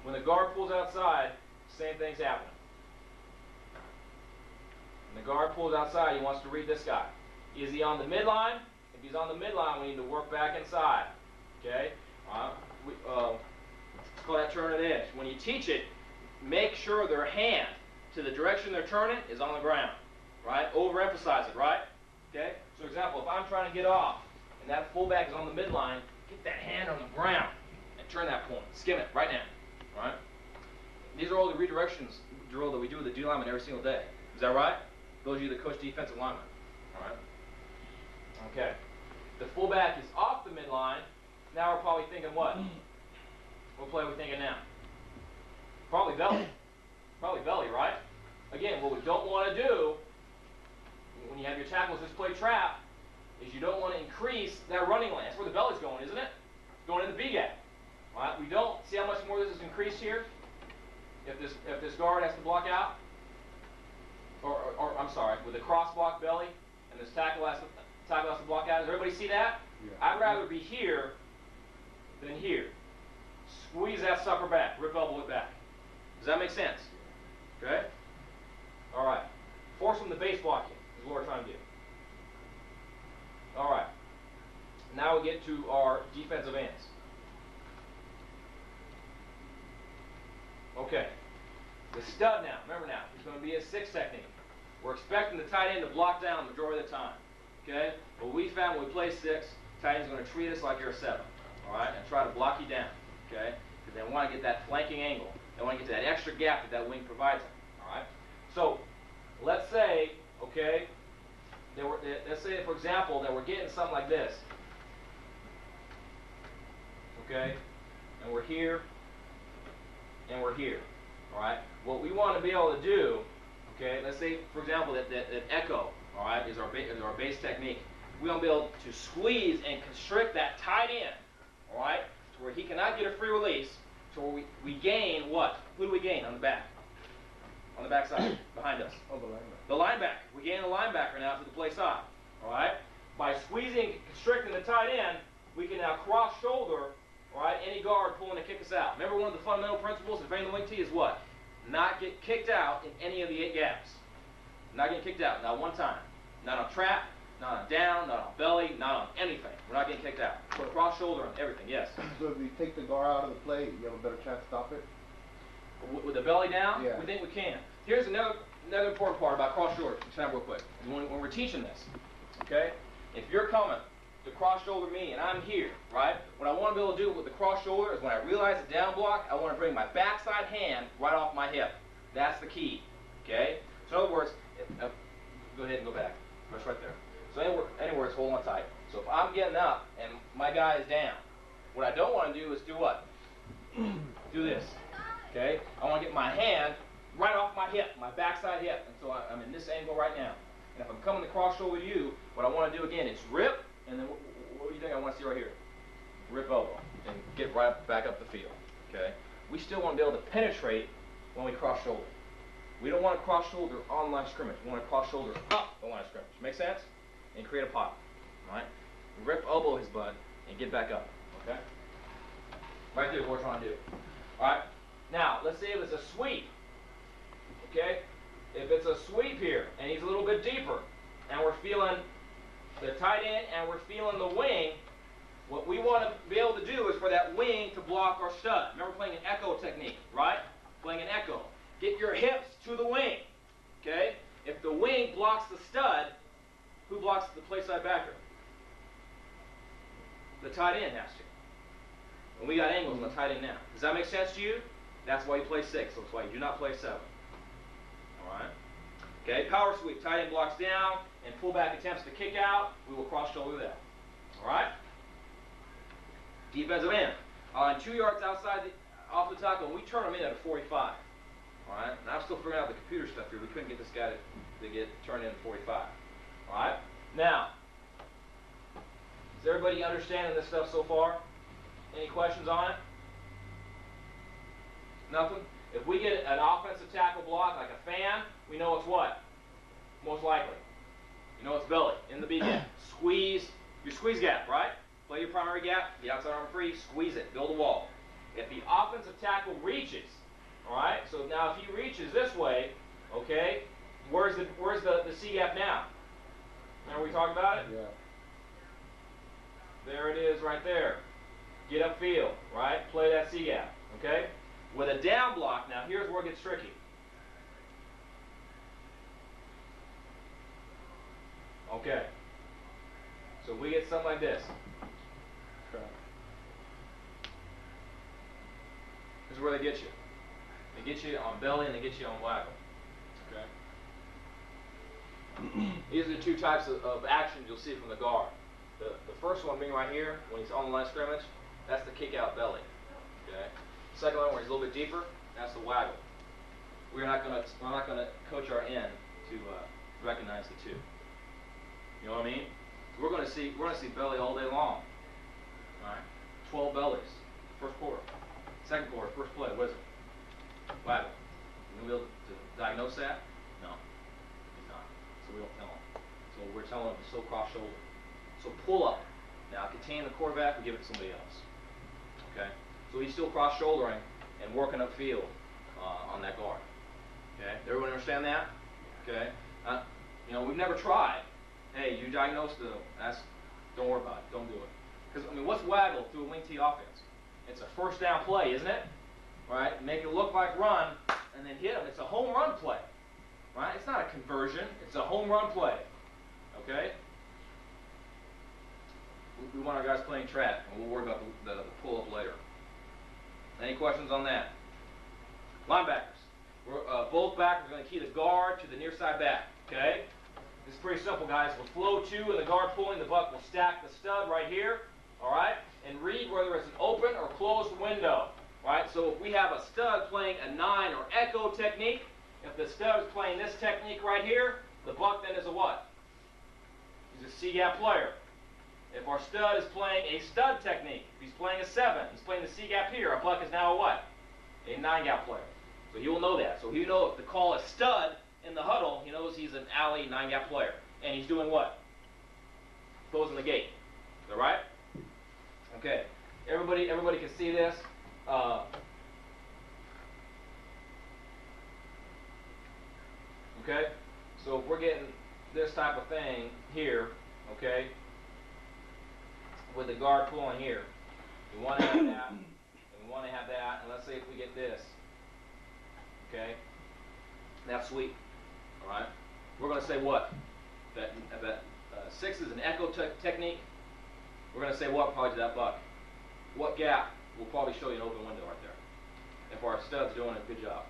When the guard pulls outside, same thing's happening. When the guard pulls outside, he wants to read this guy. Is he on the midline? If he's on the midline, we need to work back inside. Okay? Let's call that turn at edge. When you teach it, make sure their hand to the direction they're turning is on the ground. Right? Overemphasize it, right? Okay? So, for example, if I'm trying to get off and that fullback is on the midline, get that hand on the ground and turn that point. Skim it right now. Right? These are all the redirections drill that we do with the D lineman every single day. Is that right? Those of you that coach defensive linemen. All right? Okay. The fullback is off the midline. Now we're probably thinking what? What play are we thinking now? Probably belly. Probably belly, right? Again, what we don't want to do when you have your tackles just play trap is you don't want to increase that running lane. That's where the belly's going, isn't it? It's going in the B gap. Right? We don't see how much more this is increased here. If this guard has to block out, or I'm sorry, with the cross block belly and this tackle has to block out. Does everybody see that? Yeah. I'd rather be here than here. Squeeze that sucker back. Rip elbow it back. Does that make sense? Okay? All right. Force them to base blocking is what we're trying to do. All right. Now we get to our defensive ends. Okay. The stud now, remember now, is going to be a 6 technique. We're expecting the tight end to block down the majority of the time. Okay? But we found when we play 6, tight end's going to treat us like you're a 7. All right? And try to block you down. Okay? Because they want to get that flanking angle. They want to get to that extra gap that wing provides them. All right? So, let's say, okay, let's say, for example, that we're getting something like this. Okay? And we're here, and we're here. All right? What we want to be able to do, okay, let's say, for example, that echo, all right, is our base technique. We want to be able to squeeze and constrict that tight end, all right, to where he cannot get a free release, to where we gain what? Who do we gain on the back? On the back side, behind us. Oh, the linebacker. The linebacker. We gain the linebacker now to the play side, all right? By squeezing and constricting the tight end, we can now cross shoulder, all right, any guard pulling to kick us out. Remember, one of the fundamental principles of defending the wing T is what? Not get kicked out in any of the 8 gaps. Not getting kicked out, not one time. Not on trap, not on down, not on belly, not on anything. We're not getting kicked out. So cross shoulder on everything, yes. So if you take the guard out of the play, you have a better chance to stop it? With the belly down, yeah. We think we can. Here's another important part about cross shoulder. Time real quick. When we're teaching this, okay? If you're coming to cross shoulder me and I'm here, right? What I want to be able to do with the cross shoulder is when I realize the down block, I want to bring my backside hand right off my hip. That's the key, okay? So in other words, go ahead and go back. Press right there. So anywhere, hold on tight. So if I'm getting up and my guy is down, what I don't want to do is do what? Do this, okay? I want to get my hand right off my hip, my backside hip. And so I'm in this angle right now. And if I'm coming to cross shoulder you, what I want to do again is rip, and then what do you think I want to see right here? Rip elbow, and get right back up the field, okay? We still want to be able to penetrate when we cross shoulder. We don't want to cross shoulder on line of scrimmage. We want to cross shoulder up the line of scrimmage. Make sense? And create a pop, all right? Rip elbow his butt and get back up, okay? Right there is what we're trying to do. All right? Now, let's say if it's a sweep, okay? If it's a sweep here, and he's a little bit deeper, and we're feeling the tight end, and we're feeling the wing, what we want to be able to do is for that wing to block our stud. Remember playing an echo technique, right? Playing an echo. Get your hips to the wing, okay? If the wing blocks the stud, who blocks the play side backer? The tight end has to. And we got angles on the tight end now. Does that make sense to you? That's why you play 6. That's why you do not play 7. All right? Okay, power sweep. Tight end blocks down, and fullback attempts to kick out. We will cross shoulder that. All right? Defensive end. On 2 yards off the tackle, and we turn them in at a 45. All right? And I'm still figuring out the computer stuff here. We couldn't get this guy to get turned in at 45. All right? Now, is everybody understanding this stuff so far? Any questions on it? Nothing? If we get an offensive tackle block like a fan, we know it's what? Most likely. You know it's belly, in the B gap. Squeeze your squeeze gap, right? Play your primary gap, the outside arm free, squeeze it, build a wall. If the offensive tackle reaches, all right? So now if he reaches this way, okay, where's the C gap now? Remember we talked about it? Yeah. There it is right there. Get upfield, right? Play that C gap, okay? With a down block, now here's where it gets tricky. Okay. So we get something like this. This is where they get you. They get you on belly and they get you on waggle. Okay? These are the 2 types of actions you'll see from the guard. The first one being right here, when he's on the line of scrimmage, that's the kick out belly. Okay? The second one, where he's a little bit deeper, that's the waggle. We're not gonna coach our end to recognize the 2. You know what I mean? We're gonna see belly all day long. All right? 12 bellies, first quarter. Second quarter, first play, what is it? Waggle. You gonna be able to diagnose that? No, he's not. So we don't tell him. So we're telling him to still cross shoulder. So pull up. Now contain the quarterback, we give it to somebody else. Okay? So he's still cross shouldering and working upfield on that guard. Okay? Everyone understand that? Okay? You know, we've never tried. Hey, you diagnosed don't worry about it. Don't do it. Because, I mean, what's waggle through a wing T offense? It's a first down play, isn't it? Right? Make it look like run, and then hit him. It's a home run play. Right? It's not a conversion. It's a home run play. Okay? we want our guys playing trap, and we'll worry about the pull-up later. Any questions on that? Linebackers. Both backers are going to key the guard to the near side back. Okay? This is pretty simple, guys. With flow 2 and the guard pulling, the buck will stack the stud right here. All right? And read whether it's an open or closed window. All right? So if we have a stud playing a 9 or echo technique, if the stud is playing this technique right here, the buck then is a what? He's a C-gap player. If our stud is playing a stud technique, if he's playing a 7, he's playing the C-gap here, our buck is now a what? A 9-gap player. So he will know that. So he'll know if the call is stud in the huddle, he knows he's an alley 9-gap player. And he's doing what? Closing the gate. Is that right? Okay. Everybody can see this. Okay? So if we're getting this type of thing here, okay, with the guard pulling here, we want to have that, and we want to have that, and let's say if we get this, okay, that's sweet, all right? We're going to say what? That 6 is an echo technique. We're going to say what probably to that buck? What gap will probably show you an open window right there if our stud's doing a good job?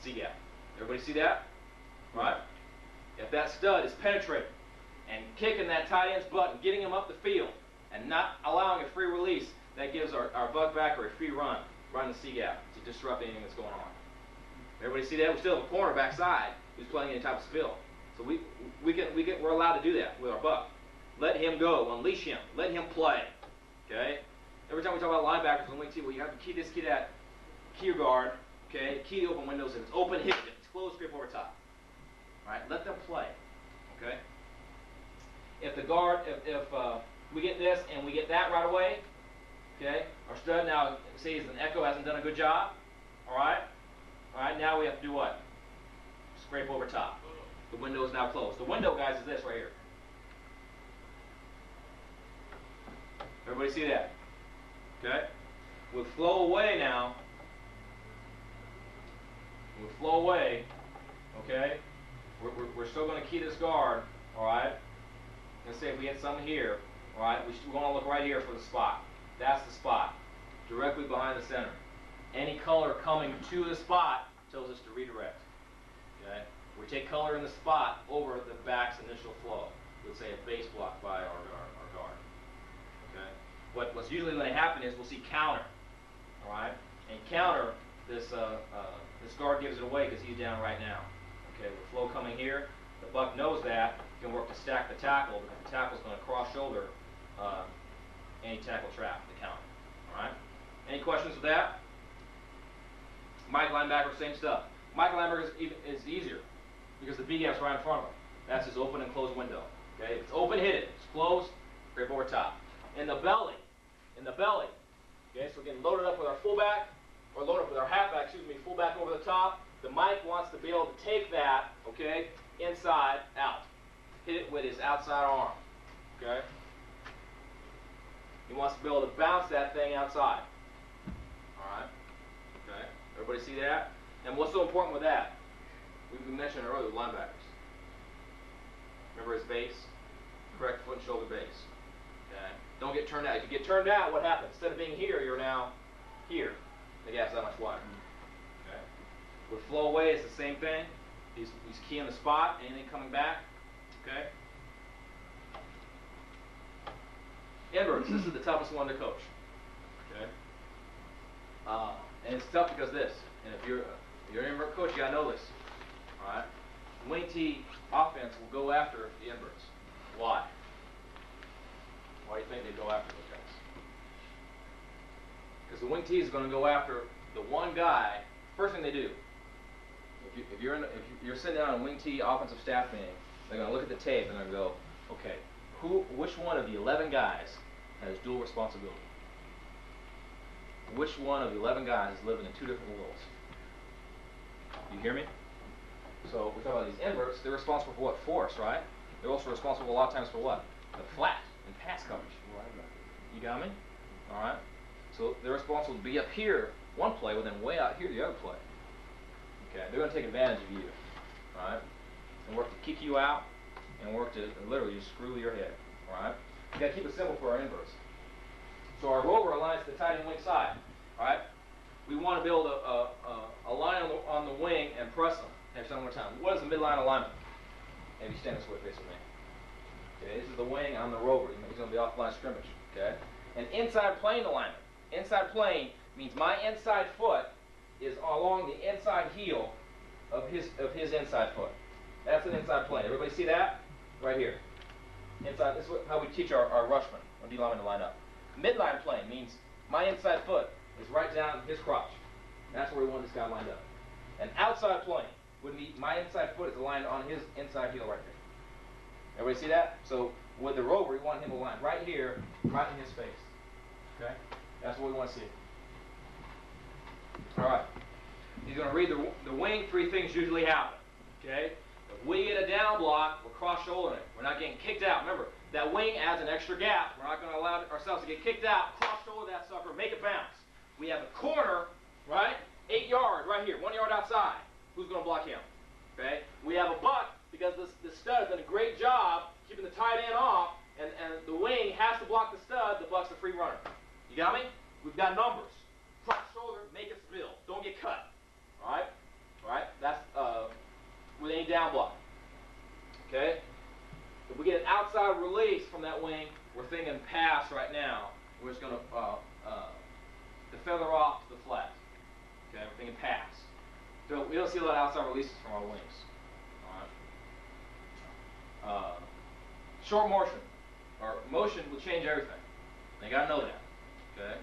C gap. Everybody see that? Right? If that stud is penetrating and kicking that tight end's butt and getting him up the field and not allowing a free release, that gives our buck backer a free run the C gap to disrupt anything that's going on. Everybody see that? We still have a corner backside who's playing any type of spill. So we're allowed to do that with our buck. Let him go, unleash him, let him play. Okay? Every time we talk about linebackers on wing T, well, you have to key that, key your guard, okay? Key the open windows. If it's open, hit it. If it's closed, scrape over top. All right? Let them play. Okay? If the guard, if we get this and we get that right away, okay? Our stud now sees an echo hasn't done a good job. All right? All right, now we have to do what? Scrape over top. The window is now closed. The window, guys, is this right here. Everybody see that? Okay? With flow away now, with flow away, okay, we're still going to key this guard, all right? Let's say if we get something here, all right, we want to look right here for the spot. That's the spot, directly behind the center. Any color coming to the spot tells us to redirect, okay? We take color in the spot over the back's initial flow. Let's say a base block by our guard. Okay. What's usually going to happen is we'll see counter, all right? And counter, this guard gives it away because he's down right now. Okay, with flow coming here, the buck knows that. He can work to stack the tackle because the tackle's going to cross shoulder any tackle trap, the counter. All right? Any questions with that? Mike linebacker, same stuff. Mike linebacker is easier because the B gap's right in front of him. That's his open and closed window. Okay, if it's open, hit it. It's closed, scrape over top. In the belly, okay, so we're getting loaded up with our fullback, or loaded up with our halfback, fullback over the top. The Mike wants to be able to take that, okay, inside, out. Hit it with his outside arm, okay? He wants to be able to bounce that thing outside. All right, okay? Everybody see that? And what's so important with that? We mentioned earlier with linebackers. Remember his base? Correct foot and shoulder base. Okay? Don't get turned out. If you get turned out, what happens? Instead of being here, you're now here. The gap's that much wider. Okay? With flow away, it's the same thing. He's keying the spot. Anything coming back? Okay? Inverts. This is the toughest one to coach. Okay? And it's tough because this. And if you're an invert coach, you gotta know this. All right? Wing T offense will go after the inverts. Why? Why do you think they go after those guys? Because the wing T is going to go after the one guy. First thing they do, if you're sitting down in wing T offensive staff meeting, they're going to look at the tape and they're going to go, okay, which one of the 11 guys has dual responsibility? Which one of the 11 guys is living in two different worlds? You hear me? So we're talking about these inverts. They're responsible for what? Force, right? They're also responsible a lot of times for what? The flat and pass coverage. You got me? All right. So they're responsible to be up here one play, but then way out here the other play. Okay. They're going to take advantage of you. All right. And work to kick you out, and work to literally just screw your head. All right. You gotta keep it simple for our inverts. So our rover aligns to the tight end wing side. All right. We want to build a line on the wing and press them. Next one more time. What is the midline alignment? Maybe stand this way facing me. Okay, this is the wing. I'm the rover. He's going to be off line of scrimmage. Okay. And inside plane alignment. Inside plane means my inside foot is along the inside heel of his inside foot. That's an inside plane. Everybody see that? Right here. Inside. This is how we teach our rushmen or D linemen to line up. Midline plane means my inside foot is right down his crotch. That's where we want this guy lined up. And outside plane would be my inside foot is aligned on his inside heel right there. Everybody see that? So with the rover, we want him aligned right here, right in his face. Okay? That's what we want to see. All right. He's going to read the wing. Three things usually happen. Okay? If we get a down block, we're cross-shouldering it. We're not getting kicked out. Remember, that wing adds an extra gap. We're not going to allow ourselves to get kicked out. Cross-shoulder that sucker. Make it bounce. We have a corner, right? 8 yards right here. 1 yard outside. Who's going to block him? Okay? We have a buck because the stud has done a great job keeping the tight end off, and the wing has to block the stud. The buck's the free runner. You got me? We've got numbers. Cross-shoulder, make it spill. Don't get cut. All right? All right? That's with any down block. Okay? If we get an outside release from that wing, we're thinking pass right now. We're just going to the feather off to the flat. Okay, we're thinking pass. So we don't see a lot of outside releases from our wings. All right. Short motion or motion will change everything. You got to know that. Okay.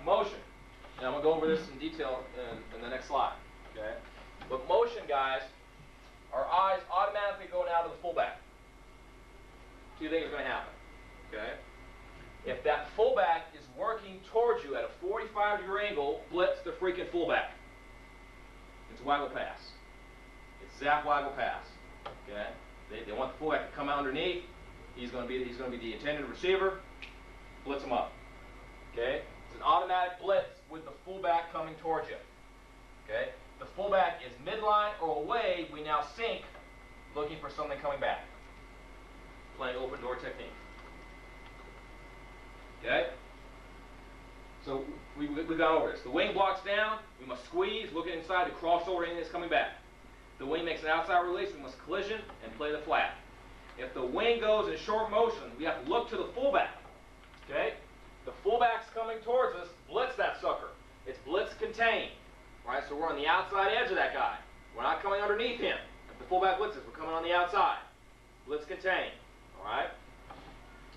Motion. Now I'm gonna go over this in detail in the next slide. Okay. But motion, guys, our eyes automatically go now to the fullback. Two things are going to happen. Okay. If that fullback is working towards you at a 45-degree angle, blitz the freaking fullback. It's waggle pass. It's zap waggle pass. Okay. They want the fullback to come out underneath. He's going to be the intended receiver. Blitz him up. Okay. It's an automatic blitz with the fullback coming towards you. Okay. The fullback is midline or away. We now sink, looking for something coming back. Playing open door technique. Okay? So we've gone over this. The wing blocks down, we must squeeze, looking inside, the cross shoulder in is coming back. The wing makes an outside release, we must collision and play the flat. If the wing goes in short motion, we have to look to the fullback. Okay? The fullback's coming towards us, blitz that sucker. It's blitz contain. Right? So we're on the outside edge of that guy. We're not coming underneath him. If the fullback blitzes, we're coming on the outside. Blitz contain. Alright?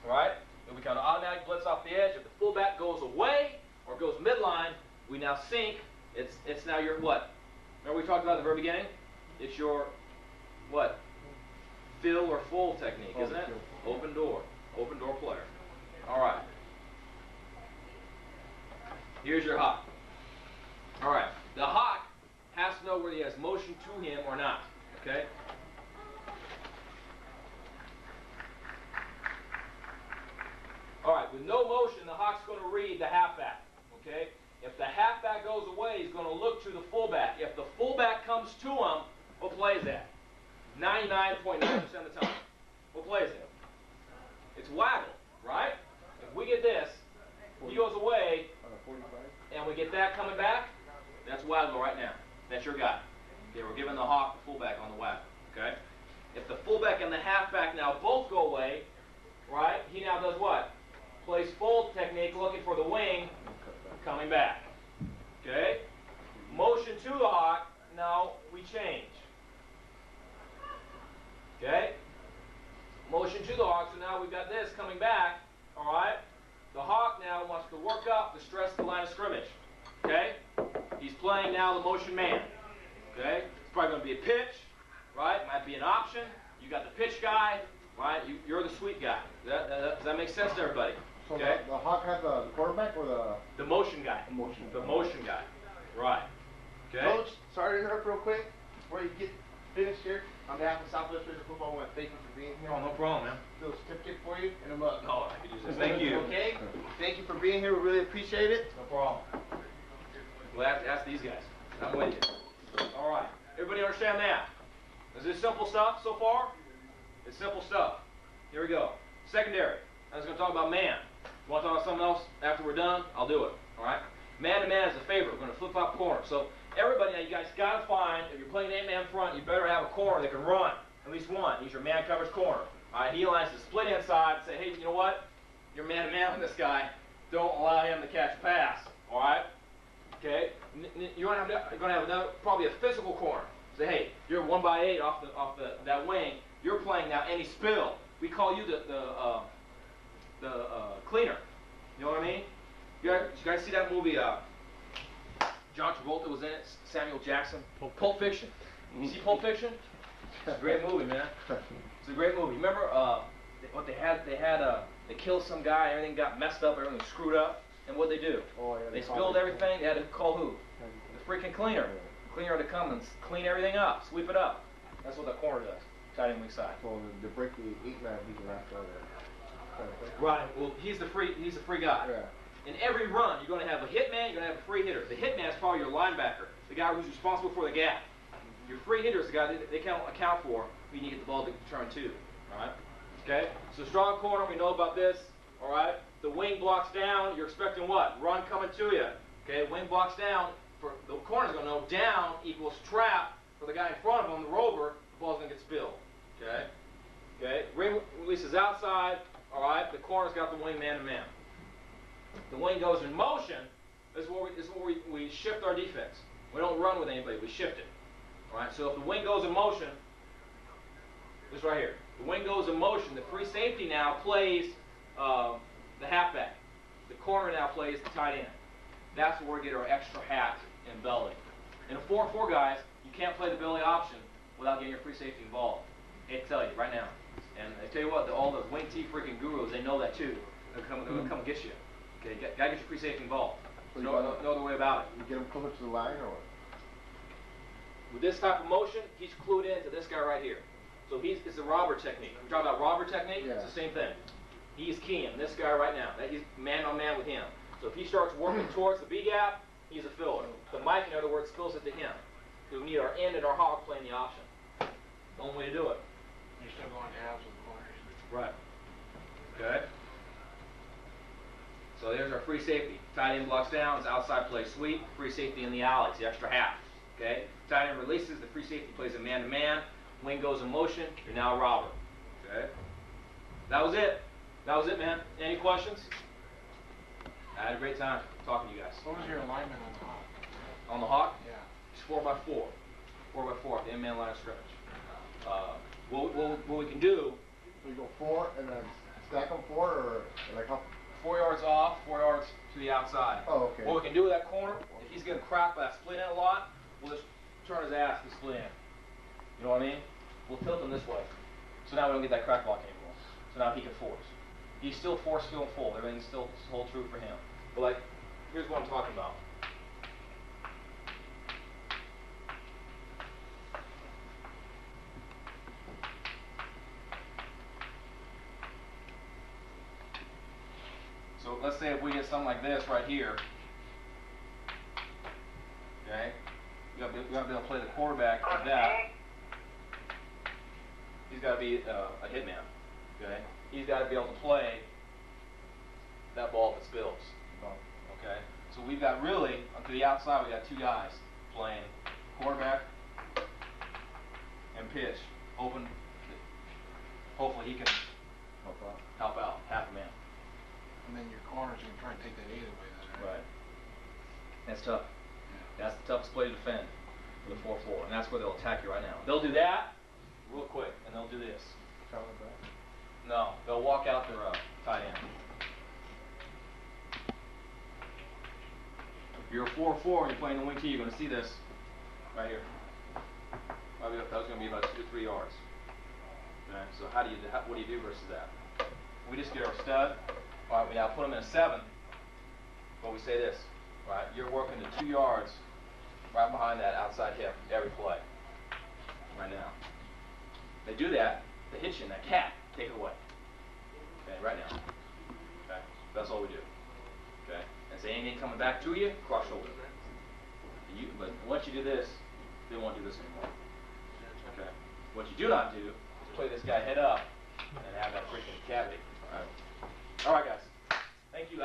Alright? Then we kind of automatic blitz off the edge. If the fullback goes away or goes midline, we now sink. It's now your what? Remember we talked about at the very beginning? It's your what? Fill or full technique, isn't it? Open door. Open door player. Alright. Here's your hawk. Alright. The hawk has to know whether he has motion to him or not. Okay? Alright, with no motion, the hawk's going to read the halfback. Okay? If the halfback goes away, he's going to look to the fullback. If the fullback comes to him, what play is that? 99.9% of the time. What play is it? It's waggle, right? If we get this, he goes away, and we get that coming back, that's waggle right now. That's your guy. Okay, we're giving the hawk the fullback on the waggle. Okay? If the fullback and the halfback now both go away, right, he now does what? Plays fold technique, looking for the wing, coming back. Okay? Motion to the hawk, now we change. Okay? Motion to the hawk, so now we've got this coming back. Alright? The hawk now wants to work up to stress the line of scrimmage. Okay? He's playing now the motion man. Okay? It's probably going to be a pitch, right? Might be an option. You got the pitch guy, right? You're the sweet guy. Does that make sense to everybody? So okay? the hawk has the quarterback or the motion guy. The motion. The motion guy. Right. Okay? Coach, sorry to interrupt real quick. Before you get finished here, on behalf of Southwest Regional Football, I want to thank you for being here. Oh, no problem, man. Do a certificate for you and a mug. Oh, I could use this. Thank you. Okay? Thank you for being here. We really appreciate it. No problem. We'll have to ask these guys. I'm with you. All right. Everybody understand that? Is this simple stuff so far? It's simple stuff. Here we go. Secondary. I was going to talk about man. You want to talk about something else after we're done? I'll do it. All right? Man to man is a favorite. We're going to flip-flop corner. So everybody now, you guys got to find, if you're playing 8-man front, you better have a corner that can run. At least one. Use your man coverage corner. All right? He lines to split inside and say, hey, you know what? You're man to man with this guy. Don't allow him to catch a pass. All right? Okay? You're going to have another, probably a physical corner. Say, hey, you're 1x8 off that wing. You're playing now any spill. We call you the cleaner. You know what I mean? You guys see that movie? John Travolta was in it. Samuel Jackson. Pulp Fiction. You see Pulp Fiction? It's a great movie, man. It's a great movie. Remember what they had? They killed some guy. Everything got messed up. Everything was screwed up. And what they do? Oh, yeah, they spilled everything. They had to call who? The freaking cleaner. The cleaner had to come and clean everything up, sweep it up. That's what the corner does. Tight end weak side. So to break the 8-man, he can after that. Right. Well, he's the free guy. Yeah. In every run, you're going to have a hit man. You're going to have a free hitter. The hit man is probably your linebacker, the guy who's responsible for the gap. Your free hitter is the guy they can't account for. You need to get the ball to turn to. All right. Okay. So strong corner. We know about this. All right. The wing blocks down. You're expecting what? Run coming to you. Okay. Wing blocks down. For the corner's going to know down equals trap for the guy in front of him, the rover. The ball's going to get spilled. Okay. Okay. Ring releases outside. All right. The corner's got the wing man to man. The wing goes in motion. This is where we shift our defense. We don't run with anybody. We shift it. All right. So if the wing goes in motion, this right here. The wing goes in motion. The free safety now plays the halfback. The corner now plays the tight end. That's where we get our extra hat and belly. In a 4-4 guys, you can't play the belly option without getting your free safety involved. I tell you right now. And I tell you what, all the wing T freaking gurus, they know that too. They're gonna come get you. Okay, gotta get your free safety involved. So no other way about it. You get him closer to the line, or what? With this type of motion, he's clued in to this guy right here. So it's a robber technique. We're talking about robber technique. Yeah. It's the same thing. He's keying this guy right now. He's man on man with him. So if he starts working towards the B gap, he's a filler. The Mike, in other words, fills it to him. So we need our end and our hog playing the option. The only way to do it. You're still going halves with corners. Right. Okay. So there's our free safety. Tight end blocks down, it's outside play sweep, free safety in the alley, it's the extra half. Okay? Tight end releases, the free safety plays a man-to-man, wing goes in motion, you're now a robber. Okay? That was it. That was it, man. Any questions? I had a great time talking to you guys. What was your alignment on the hawk? On the hawk? Yeah. It's 4x4. 4x4 at the end-man line of scrimmage. What we can do, So you go 4 and then stack them 4, or like how? 4 yards off, 4 yards to the outside. Oh, okay. What we can do with that corner, if he's getting cracked by that split end a lot, we'll just turn his ass to the split end. You know what I mean? We'll tilt him this way. So now we don't get that crack block anymore. So now he can force. He's still force, still full. Everything's still hold true for him. But like, here's what I'm talking about. So let's say if we get something like this right here, okay, you gotta be able to play the quarterback like that. He's got to be a hitman, okay? He's got to be able to play that ball if it spills, okay? So we've got really, to the outside, we got 2 guys playing quarterback and pitch. Open, hopefully he can help out, half a man. And then your corner's going to try and take that 8 away then, Right. That's tough. That's the toughest play to defend for the 4-4, and that's where they'll attack you right now. They'll do that real quick, and they'll do this. No, they'll walk out their tight end. If you're a 4-4 and you're playing the wing T, you're going to see this right here. That was going to be about 2 to 3 yards. Okay, so what do you do versus that? We just get our stud. All right, we now put them in a 7. But we say this, right? You're working to 2 yards right behind that outside hip every play. Right now. They do that, they hit you in that cat, take it away. Okay, right now. Okay, that's all we do. Okay, and say anything coming back to you, cross shoulder. But once you do this, they won't do this anymore. Okay, what you do not do is play this guy head up and have that freaking cavity. All right. All right, guys. Thank you.